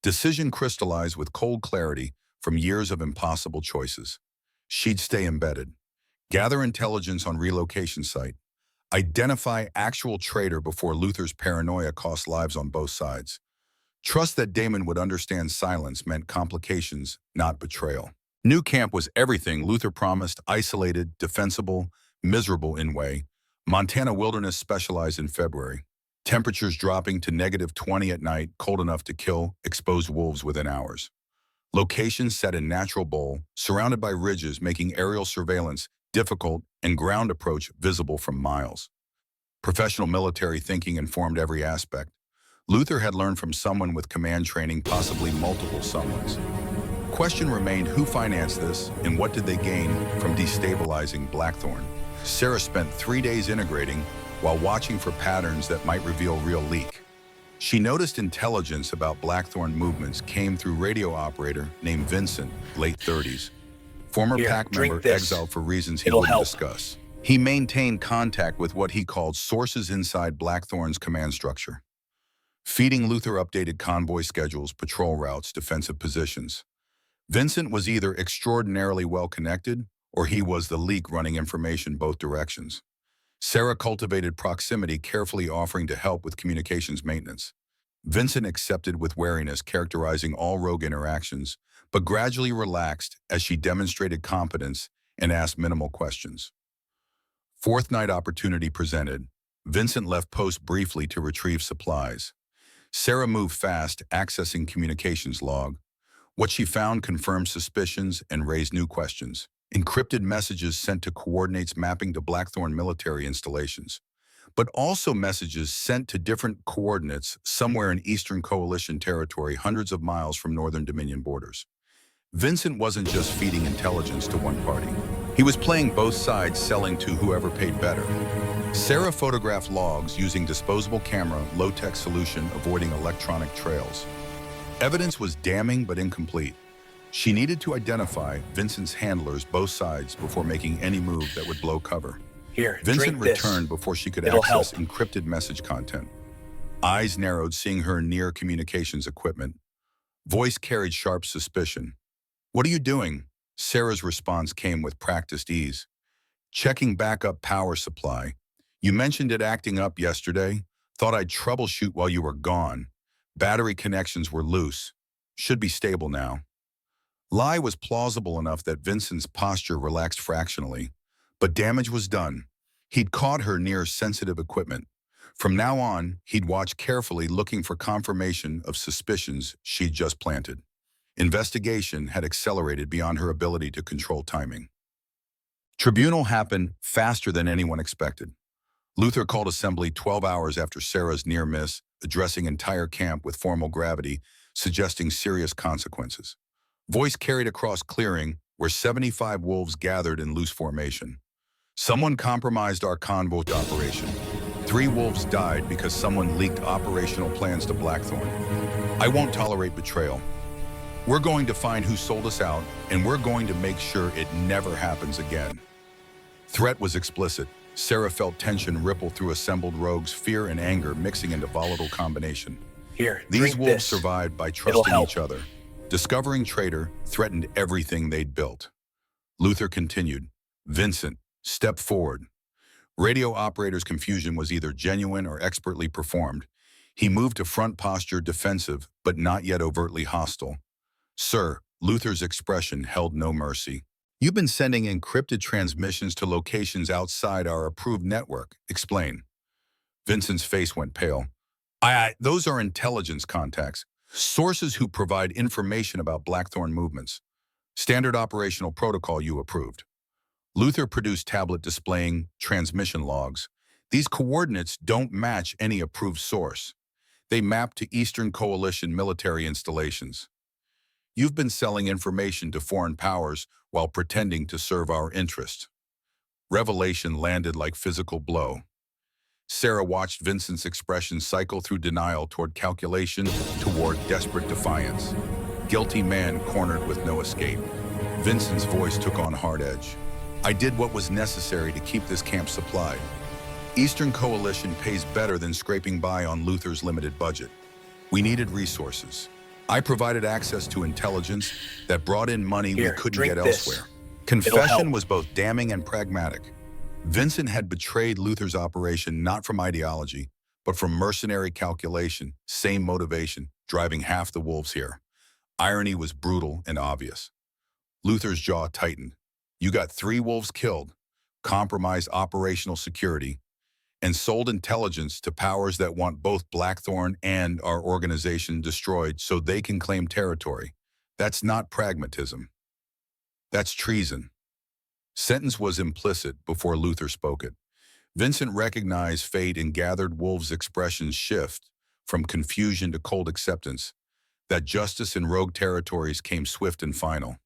Decision crystallized with cold clarity from years of impossible choices. She'd stay embedded. Gather intelligence on relocation site. Identify actual traitor before Luther's paranoia cost lives on both sides. Trust that Damon would understand silence meant complications, not betrayal. New camp was everything Luther promised: isolated, defensible, miserable in way. Montana wilderness specialized in February. Temperatures dropping to -20 at night, cold enough to kill exposed wolves within hours. Location set in natural bowl, surrounded by ridges making aerial surveillance difficult and ground approach visible from miles. Professional military thinking informed every aspect. Luther had learned from someone with command training, possibly multiple someones. Question remained, who financed this and what did they gain from destabilizing Blackthorn? Sarah spent 3 days integrating while watching for patterns that might reveal real leak. She noticed intelligence about Blackthorn movements came through radio operator named Vincent, late 30s. Former Here, pack drink member this. exiled for reasons he It'll wouldn't help. discuss. He maintained contact with what he called sources inside Blackthorn's command structure, feeding Luther updated convoy schedules, patrol routes, defensive positions. Vincent was either extraordinarily well connected or he was the leak running information both directions. Sarah cultivated proximity, carefully offering to help with communications maintenance. Vincent accepted with wariness, characterizing all rogue interactions, but gradually relaxed as she demonstrated competence and asked minimal questions. Fourth night opportunity presented. Vincent left post briefly to retrieve supplies. Sarah moved fast, accessing communications log. What she found confirmed suspicions and raised new questions. Encrypted messages sent to coordinates mapping to Blackthorn military installations, but also messages sent to different coordinates somewhere in Eastern Coalition territory, hundreds of miles from Northern Dominion borders. Vincent wasn't just feeding intelligence to one party. He was playing both sides, selling to whoever paid better. Sarah photographed logs using disposable camera, low-tech solution, avoiding electronic trails. Evidence was damning but incomplete. She needed to identify Vincent's handlers, both sides, before making any move that would blow cover. Here, Vincent drink this. returned before she could It'll access help. encrypted message content. Eyes narrowed, seeing her near communications equipment. Voice carried sharp suspicion. "What are you doing?" Sarah's response came with practiced ease. "Checking backup power supply. You mentioned it acting up yesterday. Thought I'd troubleshoot while you were gone. Battery connections were loose. Should be stable now." Lie was plausible enough that Vincent's posture relaxed fractionally, but damage was done. He'd caught her near sensitive equipment. From now on, he'd watch carefully, looking for confirmation of suspicions she'd just planted. Investigation had accelerated beyond her ability to control timing. Tribunal happened faster than anyone expected. Luther called assembly 12 hours after Sarah's near miss, addressing entire camp with formal gravity, suggesting serious consequences. Voice carried across clearing where 75 wolves gathered in loose formation. "Someone compromised our convoy operation. 3 wolves died because someone leaked operational plans to Blackthorn. I won't tolerate betrayal. We're going to find who sold us out, and we're going to make sure it never happens again." Threat was explicit. Sarah felt tension ripple through assembled rogues, fear and anger mixing into volatile combination. Here, These drink wolves this. survived by It'll trusting help. each other. Discovering traitor threatened everything they'd built. Luther continued. "Vincent, step forward." Radio operator's confusion was either genuine or expertly performed. He moved to front posture, defensive, but not yet overtly hostile. "Sir," Luther's expression held no mercy. "You've been sending encrypted transmissions to locations outside our approved network. Explain." Vincent's face went pale. Those are intelligence contacts, sources who provide information about Blackthorn movements. Standard operational protocol you approved. Luther produced tablet displaying transmission logs. These coordinates don't match any approved source. They map to Eastern Coalition military installations. You've been selling information to foreign powers while pretending to serve our interest. Revelation landed like physical blow. Sarah watched Vincent's expression cycle through denial toward calculation, toward desperate defiance. Guilty man cornered with no escape. Vincent's voice took on hard edge. I did what was necessary to keep this camp supplied. Eastern Coalition pays better than scraping by on Luther's limited budget. We needed resources. I provided access to intelligence that brought in money we couldn't get elsewhere. Confession was both damning and pragmatic. Vincent had betrayed Luther's operation not from ideology, but from mercenary calculation, same motivation, driving half the wolves here. Irony was brutal and obvious. Luther's jaw tightened. You got 3 wolves killed, compromised operational security, and sold intelligence to powers that want both Blackthorn and our organization destroyed so they can claim territory. That's not pragmatism. That's treason. Sentence was implicit before Luther spoke it. Vincent recognized fate and gathered Wolf's expressions shift from confusion to cold acceptance, that justice in rogue territories came swift and final.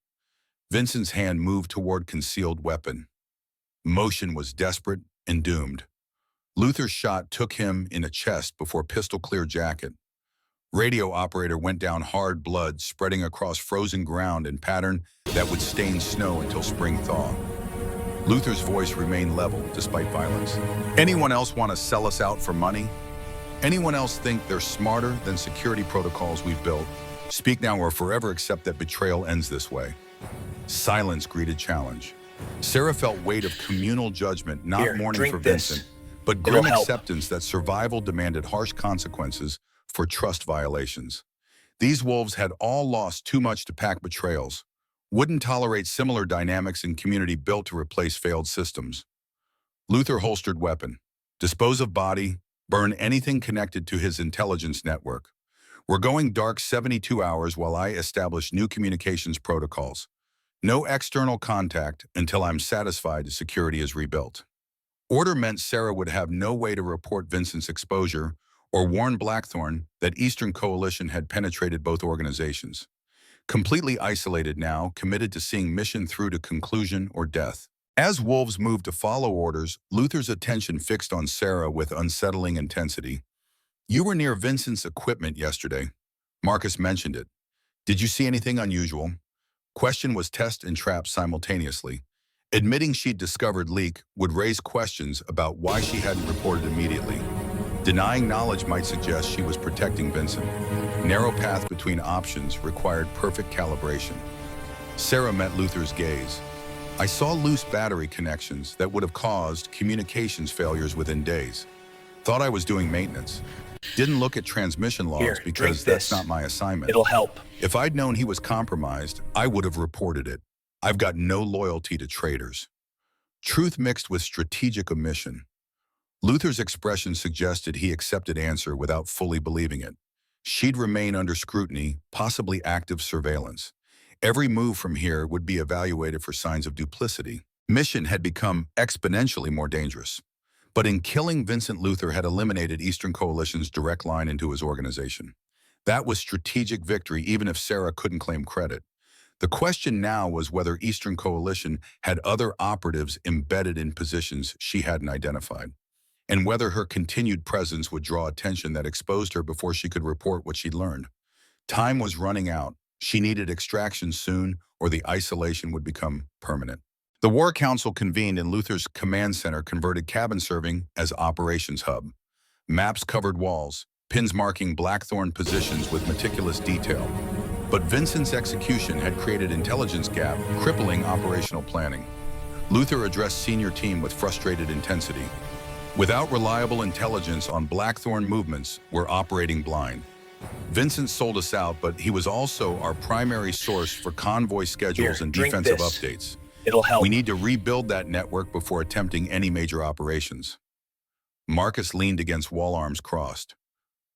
Vincent's hand moved toward concealed weapon. Motion was desperate and doomed. Luther's shot took him in the chest before pistol-clear jacket. Radio operator went down hard, blood spreading across frozen ground in pattern that would stain snow until spring thaw. Luther's voice remained level despite violence. Anyone else want to sell us out for money? Anyone else think they're smarter than security protocols we've built? Speak now or forever accept that betrayal ends this way. Silence greeted challenge. Sarah felt weight of communal judgment, not mourning for Vincent, but grim acceptance that survival demanded harsh consequences for trust violations. These wolves had all lost too much to pack betrayals, wouldn't tolerate similar dynamics in community built to replace failed systems. Luther holstered weapon, dispose of body, burn anything connected to his intelligence network. We're going dark 72 hours while I establish new communications protocols. No external contact until I'm satisfied security is rebuilt. Order meant Sarah would have no way to report Vincent's exposure or warn Blackthorn that Eastern Coalition had penetrated both organizations. Completely isolated now, committed to seeing mission through to conclusion or death. As wolves moved to follow orders, Luther's attention fixed on Sarah with unsettling intensity. You were near Vincent's equipment yesterday. Marcus mentioned it. Did you see anything unusual? Question was test and trap simultaneously. Admitting she'd discovered leak would raise questions about why she hadn't reported immediately. Denying knowledge might suggest she was protecting Vincent. Narrow path between options required perfect calibration. Sarah met Luther's gaze. I saw loose battery connections that would have caused communications failures within days. Thought I was doing maintenance. Didn't look at transmission logs because that's not my assignment. It'll help. If I'd known he was compromised, I would have reported it. I've got no loyalty to traitors. Truth mixed with strategic omission. Luther's expression suggested he accepted answer without fully believing it. She'd remain under scrutiny, possibly active surveillance. Every move from here would be evaluated for signs of duplicity. Mission had become exponentially more dangerous. But in killing Vincent, Luther had eliminated Eastern Coalition's direct line into his organization. That was strategic victory, even if Sarah couldn't claim credit. The question now was whether Eastern Coalition had other operatives embedded in positions she hadn't identified, and whether her continued presence would draw attention that exposed her before she could report what she'd learned. Time was running out. She needed extraction soon, or the isolation would become permanent. The War Council convened in Luther's command center, converted cabin serving as operations hub. Maps covered walls, pins marking Blackthorn positions with meticulous detail. But Vincent's execution had created intelligence gap, crippling operational planning. Luther addressed senior team with frustrated intensity. Without reliable intelligence on Blackthorn movements, we're operating blind. Vincent sold us out, but he was also our primary source for convoy schedules and defensive updates. It'll help. We need to rebuild that network before attempting any major operations. Marcus leaned against wall, arms crossed.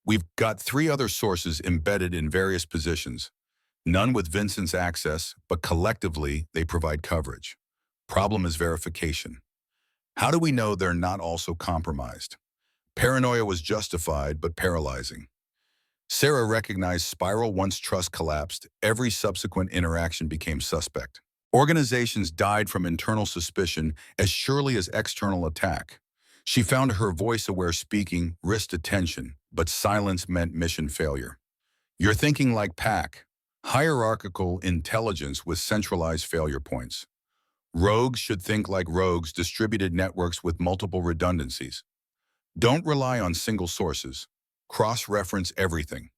We've got 3 other sources embedded in various positions, none with Vincent's access, but collectively they provide coverage. Problem is verification. How do we know they're not also compromised? Paranoia was justified, but paralyzing. Sarah recognized spiral once trust collapsed, every subsequent interaction became suspect. Organizations died from internal suspicion as surely as external attack. She found her voice-aware speaking risked attention, but silence meant mission failure. You're thinking like PAC, hierarchical intelligence with centralized failure points. Rogues should think like rogues, distributed networks with multiple redundancies. Don't rely on single sources. Cross-reference everything.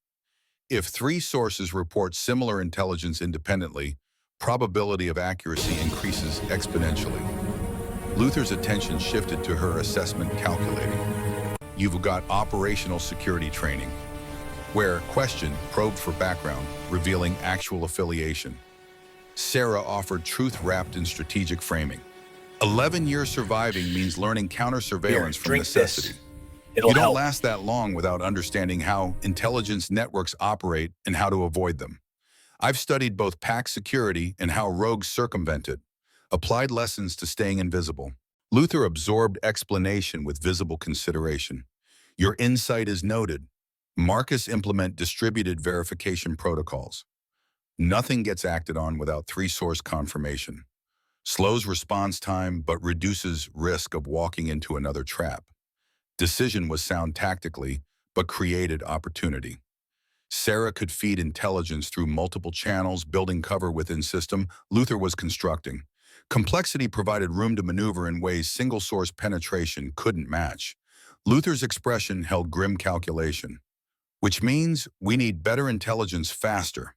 If 3 sources report similar intelligence independently, probability of accuracy increases exponentially. Luther's attention shifted to her assessment calculating. You've got operational security training, where question probed for background, revealing actual affiliation. Sarah offered truth wrapped in strategic framing. 11 years surviving means learning counter-surveillance from necessity. You don't last that long without understanding how intelligence networks operate and how to avoid them. I've studied both PAC security and how rogues circumvent it, applied lessons to staying invisible. Luther absorbed explanation with visible consideration. Your insight is noted. Marcus implement distributed verification protocols. Nothing gets acted on without 3-source confirmation. Slows response time but reduces risk of walking into another trap. Decision was sound tactically, but created opportunity. Sarah could feed intelligence through multiple channels, building cover within system. Luther was constructing. Complexity provided room to maneuver in ways single-source penetration couldn't match. Luther's expression held grim calculation, which means we need better intelligence faster.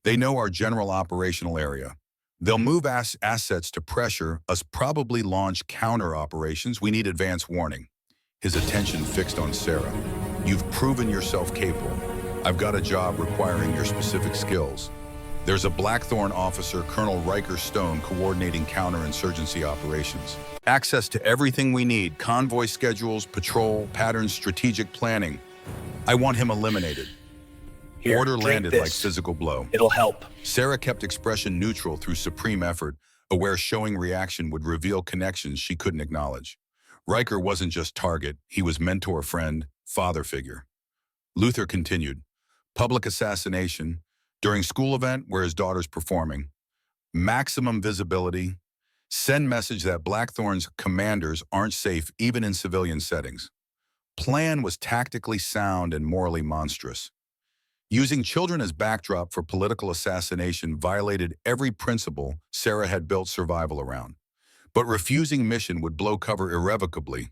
They know our general operational area. They'll move assets to pressure us, probably launch counter operations. We need advance warning. His attention fixed on Sarah. You've proven yourself capable. I've got a job requiring your specific skills. There's a Blackthorn officer, Colonel Riker Stone, coordinating counterinsurgency operations. Access to everything we need, convoy schedules, patrol, patterns, strategic planning. I want him eliminated. Order landed like physical blow. It'll help. Sarah kept expression neutral through supreme effort, aware showing reaction would reveal connections she couldn't acknowledge. Riker wasn't just target, he was mentor, friend, father figure. Luther continued. Public assassination, during school event where his daughter's performing. Maximum visibility. Send message that Blackthorn's commanders aren't safe even in civilian settings. Plan was tactically sound and morally monstrous. Using children as backdrop for political assassination violated every principle Sarah had built survival around. But refusing mission would blow cover irrevocably.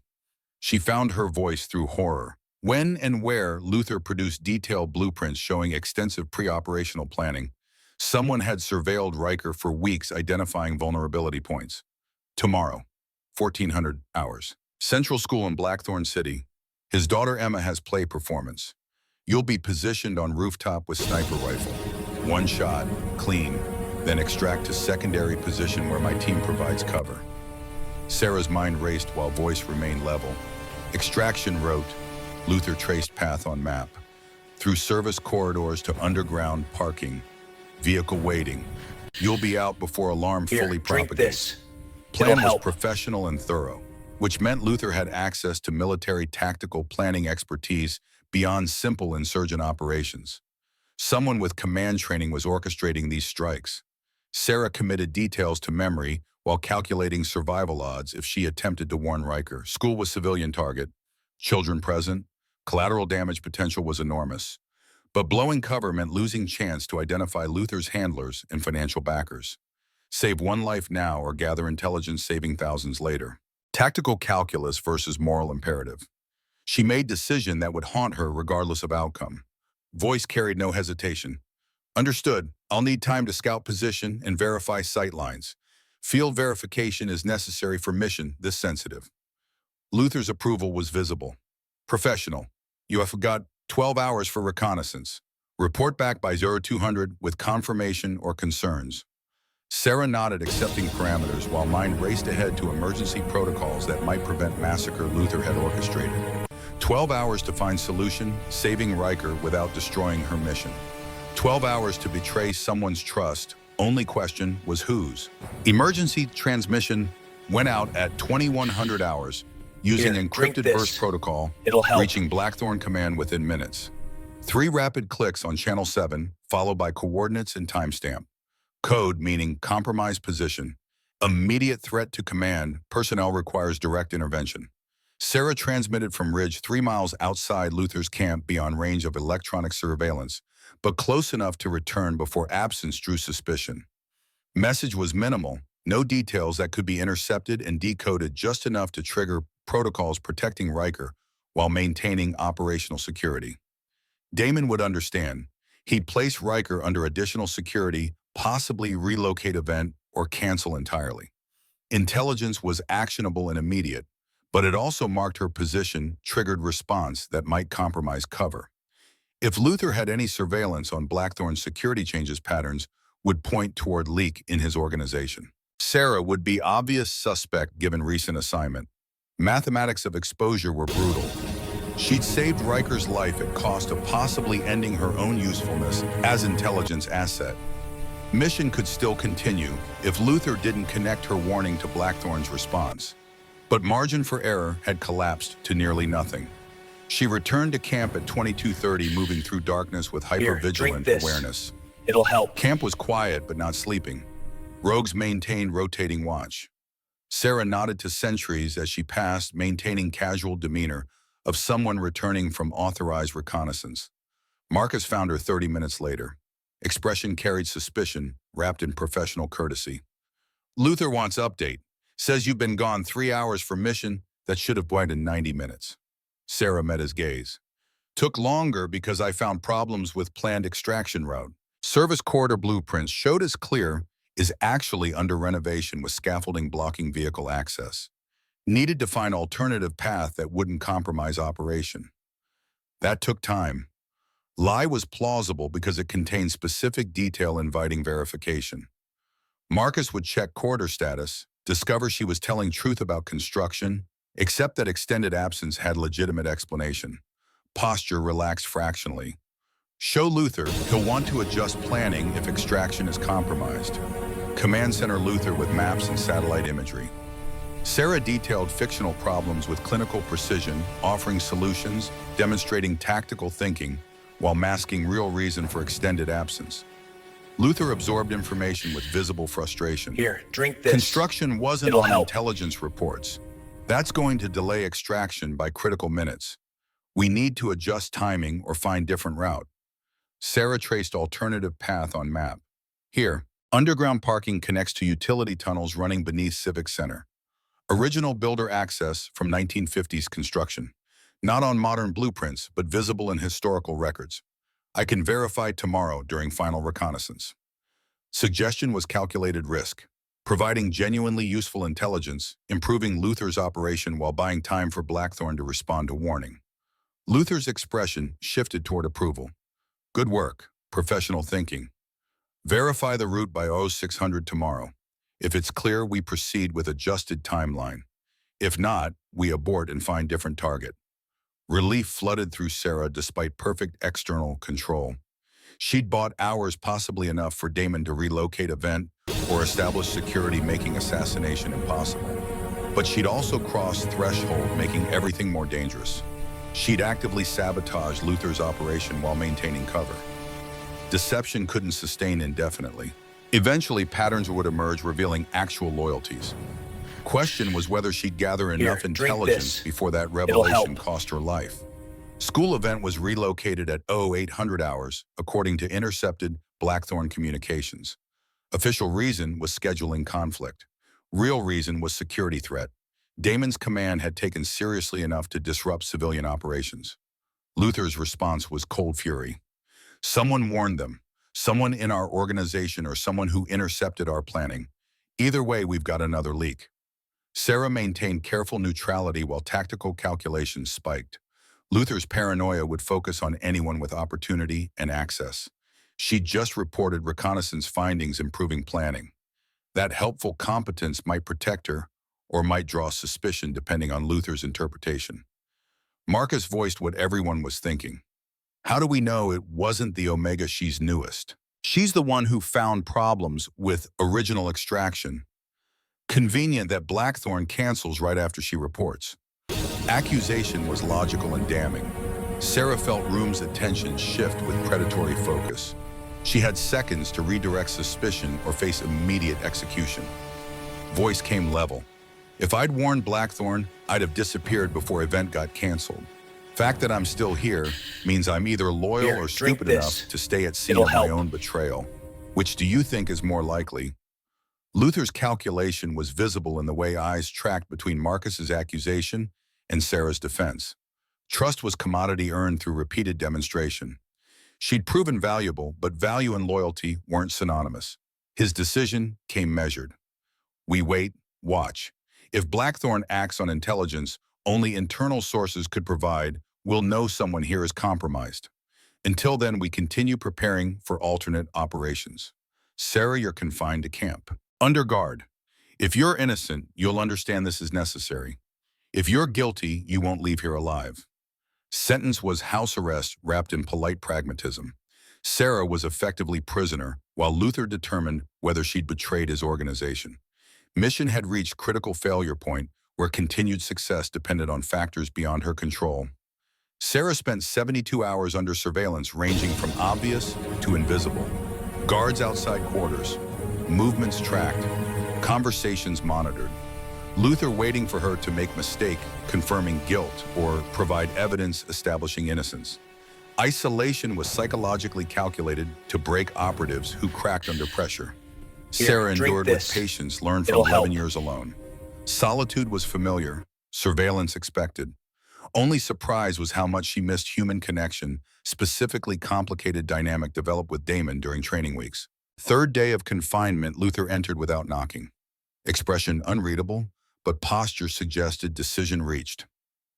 She found her voice through horror. When and where Luther produced detailed blueprints showing extensive pre-operational planning, someone had surveilled Riker for weeks identifying vulnerability points. Tomorrow, 1400 hours. Central School in Blackthorn City. His daughter Emma has play performance. You'll be positioned on rooftop with sniper rifle. One shot, clean, then extract to secondary position where my team provides cover. Sarah's mind raced while voice remained level. Extraction route. Luther traced path on map. Through service corridors to underground parking. Vehicle waiting. You'll be out before alarm fully propagates. Plan was professional and thorough, which meant Luther had access to military tactical planning expertise beyond simple insurgent operations. Someone with command training was orchestrating these strikes. Sarah committed details to memory while calculating survival odds if she attempted to warn Riker. School was civilian target. Children present. Collateral damage potential was enormous. But blowing cover meant losing chance to identify Luther's handlers and financial backers. Save one life now or gather intelligence saving thousands later. Tactical calculus versus moral imperative. She made decision that would haunt her regardless of outcome. Voice carried no hesitation. Understood. I'll need time to scout position and verify sight lines. Field verification is necessary for mission this sensitive. Luther's approval was visible. Professional. You have got 12 hours for reconnaissance. Report back by 0200 with confirmation or concerns. Sarah nodded, accepting parameters while mind raced ahead to emergency protocols that might prevent massacre Luther had orchestrated. 12 hours to find solution, saving Riker without destroying her mission. 12 hours to betray someone's trust. Only question was whose. Emergency transmission went out at 2100 hours using encrypted burst protocol, reaching Blackthorn Command within minutes. 3 rapid clicks on Channel 7, followed by coordinates and timestamp. Code meaning compromised position. Immediate threat to command. Personnel requires direct intervention. Sarah transmitted from Ridge 3 miles outside Luther's camp beyond range of electronic surveillance, but close enough to return before absence drew suspicion. Message was minimal, no details that could be intercepted and decoded, just enough to trigger protocols protecting Riker while maintaining operational security. Damon would understand. He'd place Riker under additional security, possibly relocate event or cancel entirely. Intelligence was actionable and immediate, but it also marked her position, triggered response that might compromise cover. If Luther had any surveillance on Blackthorn's security changes patterns, would point toward leak in his organization. Sarah would be obvious suspect given recent assignment. Mathematics of exposure were brutal. She'd saved Riker's life at cost of possibly ending her own usefulness as intelligence asset. Mission could still continue if Luther didn't connect her warning to Blackthorn's response. But margin for error had collapsed to nearly nothing. She returned to camp at 22:30, moving through darkness with hypervigilant awareness. It'll help. Camp was quiet but not sleeping. Rogues maintained rotating watch. Sarah nodded to sentries as she passed, maintaining casual demeanor of someone returning from authorized reconnaissance. Marcus found her 30 minutes later. Expression carried suspicion, wrapped in professional courtesy. Luther wants update. Says you've been gone 3 hours for mission that should have waited 90 minutes. Sarah met his gaze. Took longer because I found problems with planned extraction route. Service corridor blueprints showed as clear is actually under renovation with scaffolding blocking vehicle access. Needed to find alternative path that wouldn't compromise operation. That took time. Lie was plausible because it contained specific detail inviting verification. Marcus would check corridor status, discover she was telling truth about construction, except that extended absence had legitimate explanation. Posture relaxed fractionally. Show Luther he'll want to adjust planning if extraction is compromised. Command Center Luther with maps and satellite imagery. Sarah detailed fictional problems with clinical precision, offering solutions, demonstrating tactical thinking, while masking real reason for extended absence. Luther absorbed information with visible frustration. Here, drink this. Construction wasn't on intelligence reports. That's going to delay extraction by critical minutes. We need to adjust timing or find different route. Sarah traced alternative path on map. Here, underground parking connects to utility tunnels running beneath Civic Center. Original builder access from 1950s construction. Not on modern blueprints, but visible in historical records. I can verify tomorrow during final reconnaissance. Suggestion was calculated risk, providing genuinely useful intelligence, improving Luther's operation while buying time for Blackthorn to respond to warning. Luther's expression shifted toward approval. Good work, professional thinking. Verify the route by 0600 tomorrow. If it's clear, we proceed with adjusted timeline. If not, we abort and find different target. Relief flooded through Sarah despite perfect external control. She'd bought hours, possibly enough for Damon to relocate event or establish security, making assassination impossible. But she'd also crossed threshold, making everything more dangerous. She'd actively sabotaged Luther's operation while maintaining cover. Deception couldn't sustain indefinitely. Eventually, patterns would emerge revealing actual loyalties. Question was whether she'd gather enough intelligence before that revelation cost her life. School event was relocated at 0800 hours, according to intercepted Blackthorn communications. Official reason was scheduling conflict. Real reason was security threat. Damon's command had taken seriously enough to disrupt civilian operations. Luther's response was cold fury. Someone warned them. Someone in our organization or someone who intercepted our planning. Either way, we've got another leak. Sarah maintained careful neutrality while tactical calculations spiked. Luther's paranoia would focus on anyone with opportunity and access. She'd just reported reconnaissance findings improving planning. That helpful competence might protect her or might draw suspicion depending on Luther's interpretation. Marcus voiced what everyone was thinking. How do we know it wasn't the Omega she's newest? She's the one who found problems with original extraction. Convenient that Blackthorn cancels right after she reports. Accusation was logical and damning. Sarah felt Room's attention shift with predatory focus. She had seconds to redirect suspicion or face immediate execution. Voice came level. If I'd warned Blackthorn, I'd have disappeared before event got canceled. Fact that I'm still here means I'm either loyal or stupid enough to stay at scene of my own betrayal. Which do you think is more likely? Luther's calculation was visible in the way eyes tracked between Marcus's accusation and Sarah's defense. Trust was commodity earned through repeated demonstration. She'd proven valuable, but value and loyalty weren't synonymous. His decision came measured. We wait, watch. If Blackthorn acts on intelligence only internal sources could provide, we'll know someone here is compromised. Until then, we continue preparing for alternate operations. Sarah, you're confined to camp. Under guard. If you're innocent, you'll understand this is necessary. If you're guilty, you won't leave here alive. Sentence was house arrest wrapped in polite pragmatism. Sarah was effectively prisoner, while Luther determined whether she'd betrayed his organization. Mission had reached critical failure point where continued success depended on factors beyond her control. Sarah spent 72 hours under surveillance ranging from obvious to invisible. Guards outside quarters, movements tracked, conversations monitored. Luther waiting for her to make mistake, confirming guilt, or provide evidence establishing innocence. Isolation was psychologically calculated to break operatives who cracked under pressure. Sarah endured with patience, learned from 11 years alone. Solitude was familiar, surveillance expected. Only surprise was how much she missed human connection, specifically complicated dynamic developed with Damon during training weeks. Third day of confinement, Luther entered without knocking. Expression unreadable, but posture suggested decision reached.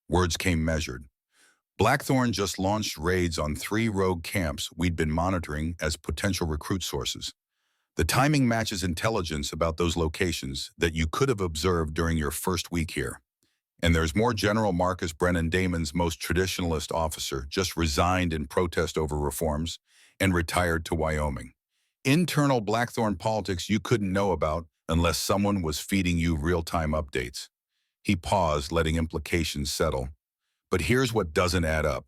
Words came measured. Blackthorn just launched raids on 3 rogue camps we'd been monitoring as potential recruit sources. The timing matches intelligence about those locations that you could have observed during your first week here. And there's more. General Marcus Brennan, Damon's most traditionalist officer, just resigned in protest over reforms and retired to Wyoming. Internal Blackthorn politics you couldn't know about unless someone was feeding you real-time updates. He paused, letting implications settle. But here's what doesn't add up.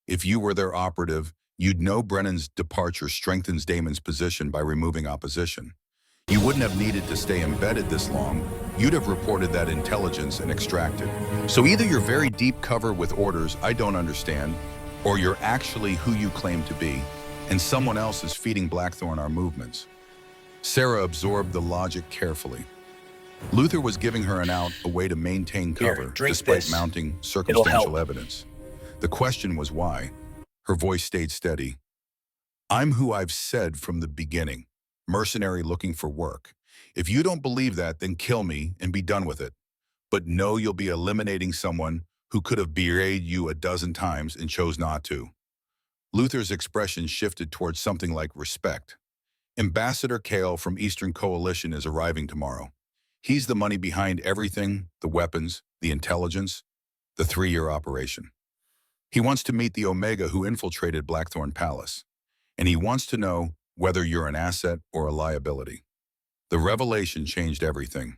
If you were their operative, you'd know Brennan's departure strengthens Damon's position by removing opposition. You wouldn't have needed to stay embedded this long. You'd have reported that intelligence and extracted. So either you're very deep cover with orders I don't understand, or you're actually who you claim to be, and someone else is feeding Blackthorn our movements. Sarah absorbed the logic carefully. Luther was giving her an out, a way to maintain cover, despite mounting circumstantial evidence. The question was why. Her voice stayed steady. I'm who I've said from the beginning. Mercenary looking for work. If you don't believe that, then kill me and be done with it. But know you'll be eliminating someone who could have betrayed you a dozen times and chose not to. Luther's expression shifted towards something like respect. Ambassador Kale from Eastern Coalition is arriving tomorrow. He's the money behind everything, the weapons, the intelligence, the 3-year operation. He wants to meet the Omega who infiltrated Blackthorn Palace. And he wants to know whether you're an asset or a liability. The revelation changed everything.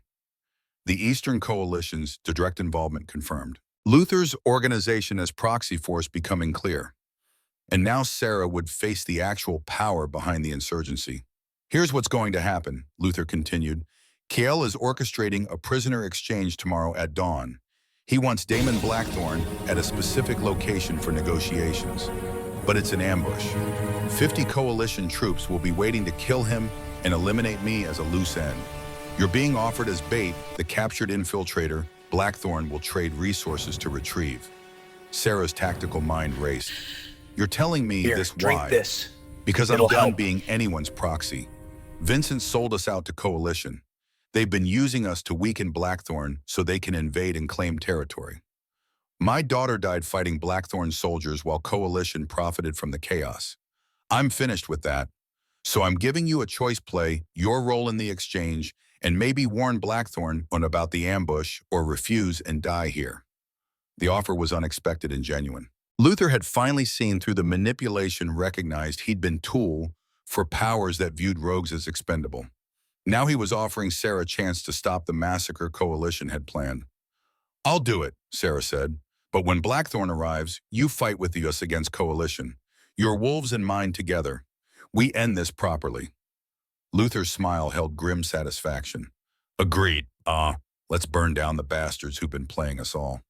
The Eastern Coalition's direct involvement confirmed. Luther's organization as proxy force becoming clear. And now Sarah would face the actual power behind the insurgency. Here's what's going to happen, Luther continued. Kiel is orchestrating a prisoner exchange tomorrow at dawn. He wants Damon Blackthorn at a specific location for negotiations. But it's an ambush. 50 coalition troops will be waiting to kill him and eliminate me as a loose end. You're being offered as bait. The captured infiltrator, Blackthorn, will trade resources to retrieve. Sarah's tactical mind raced. You're telling me this why? Because I'm done being anyone's proxy. Vincent sold us out to Coalition. They've been using us to weaken Blackthorn so they can invade and claim territory. My daughter died fighting Blackthorn soldiers while Coalition profited from the chaos. I'm finished with that. So I'm giving you a choice play, your role in the exchange, and maybe warn Blackthorn on about the ambush or refuse and die here. The offer was unexpected and genuine. Luther had finally seen through the manipulation, recognized he'd been tool for powers that viewed rogues as expendable. Now he was offering Sarah a chance to stop the massacre Coalition had planned. "I'll do it," Sarah said. "But when Blackthorn arrives, you fight with us against Coalition. Your wolves and mine together. We end this properly." Luther's smile held grim satisfaction. "Agreed. Let's burn down the bastards who've been playing us all."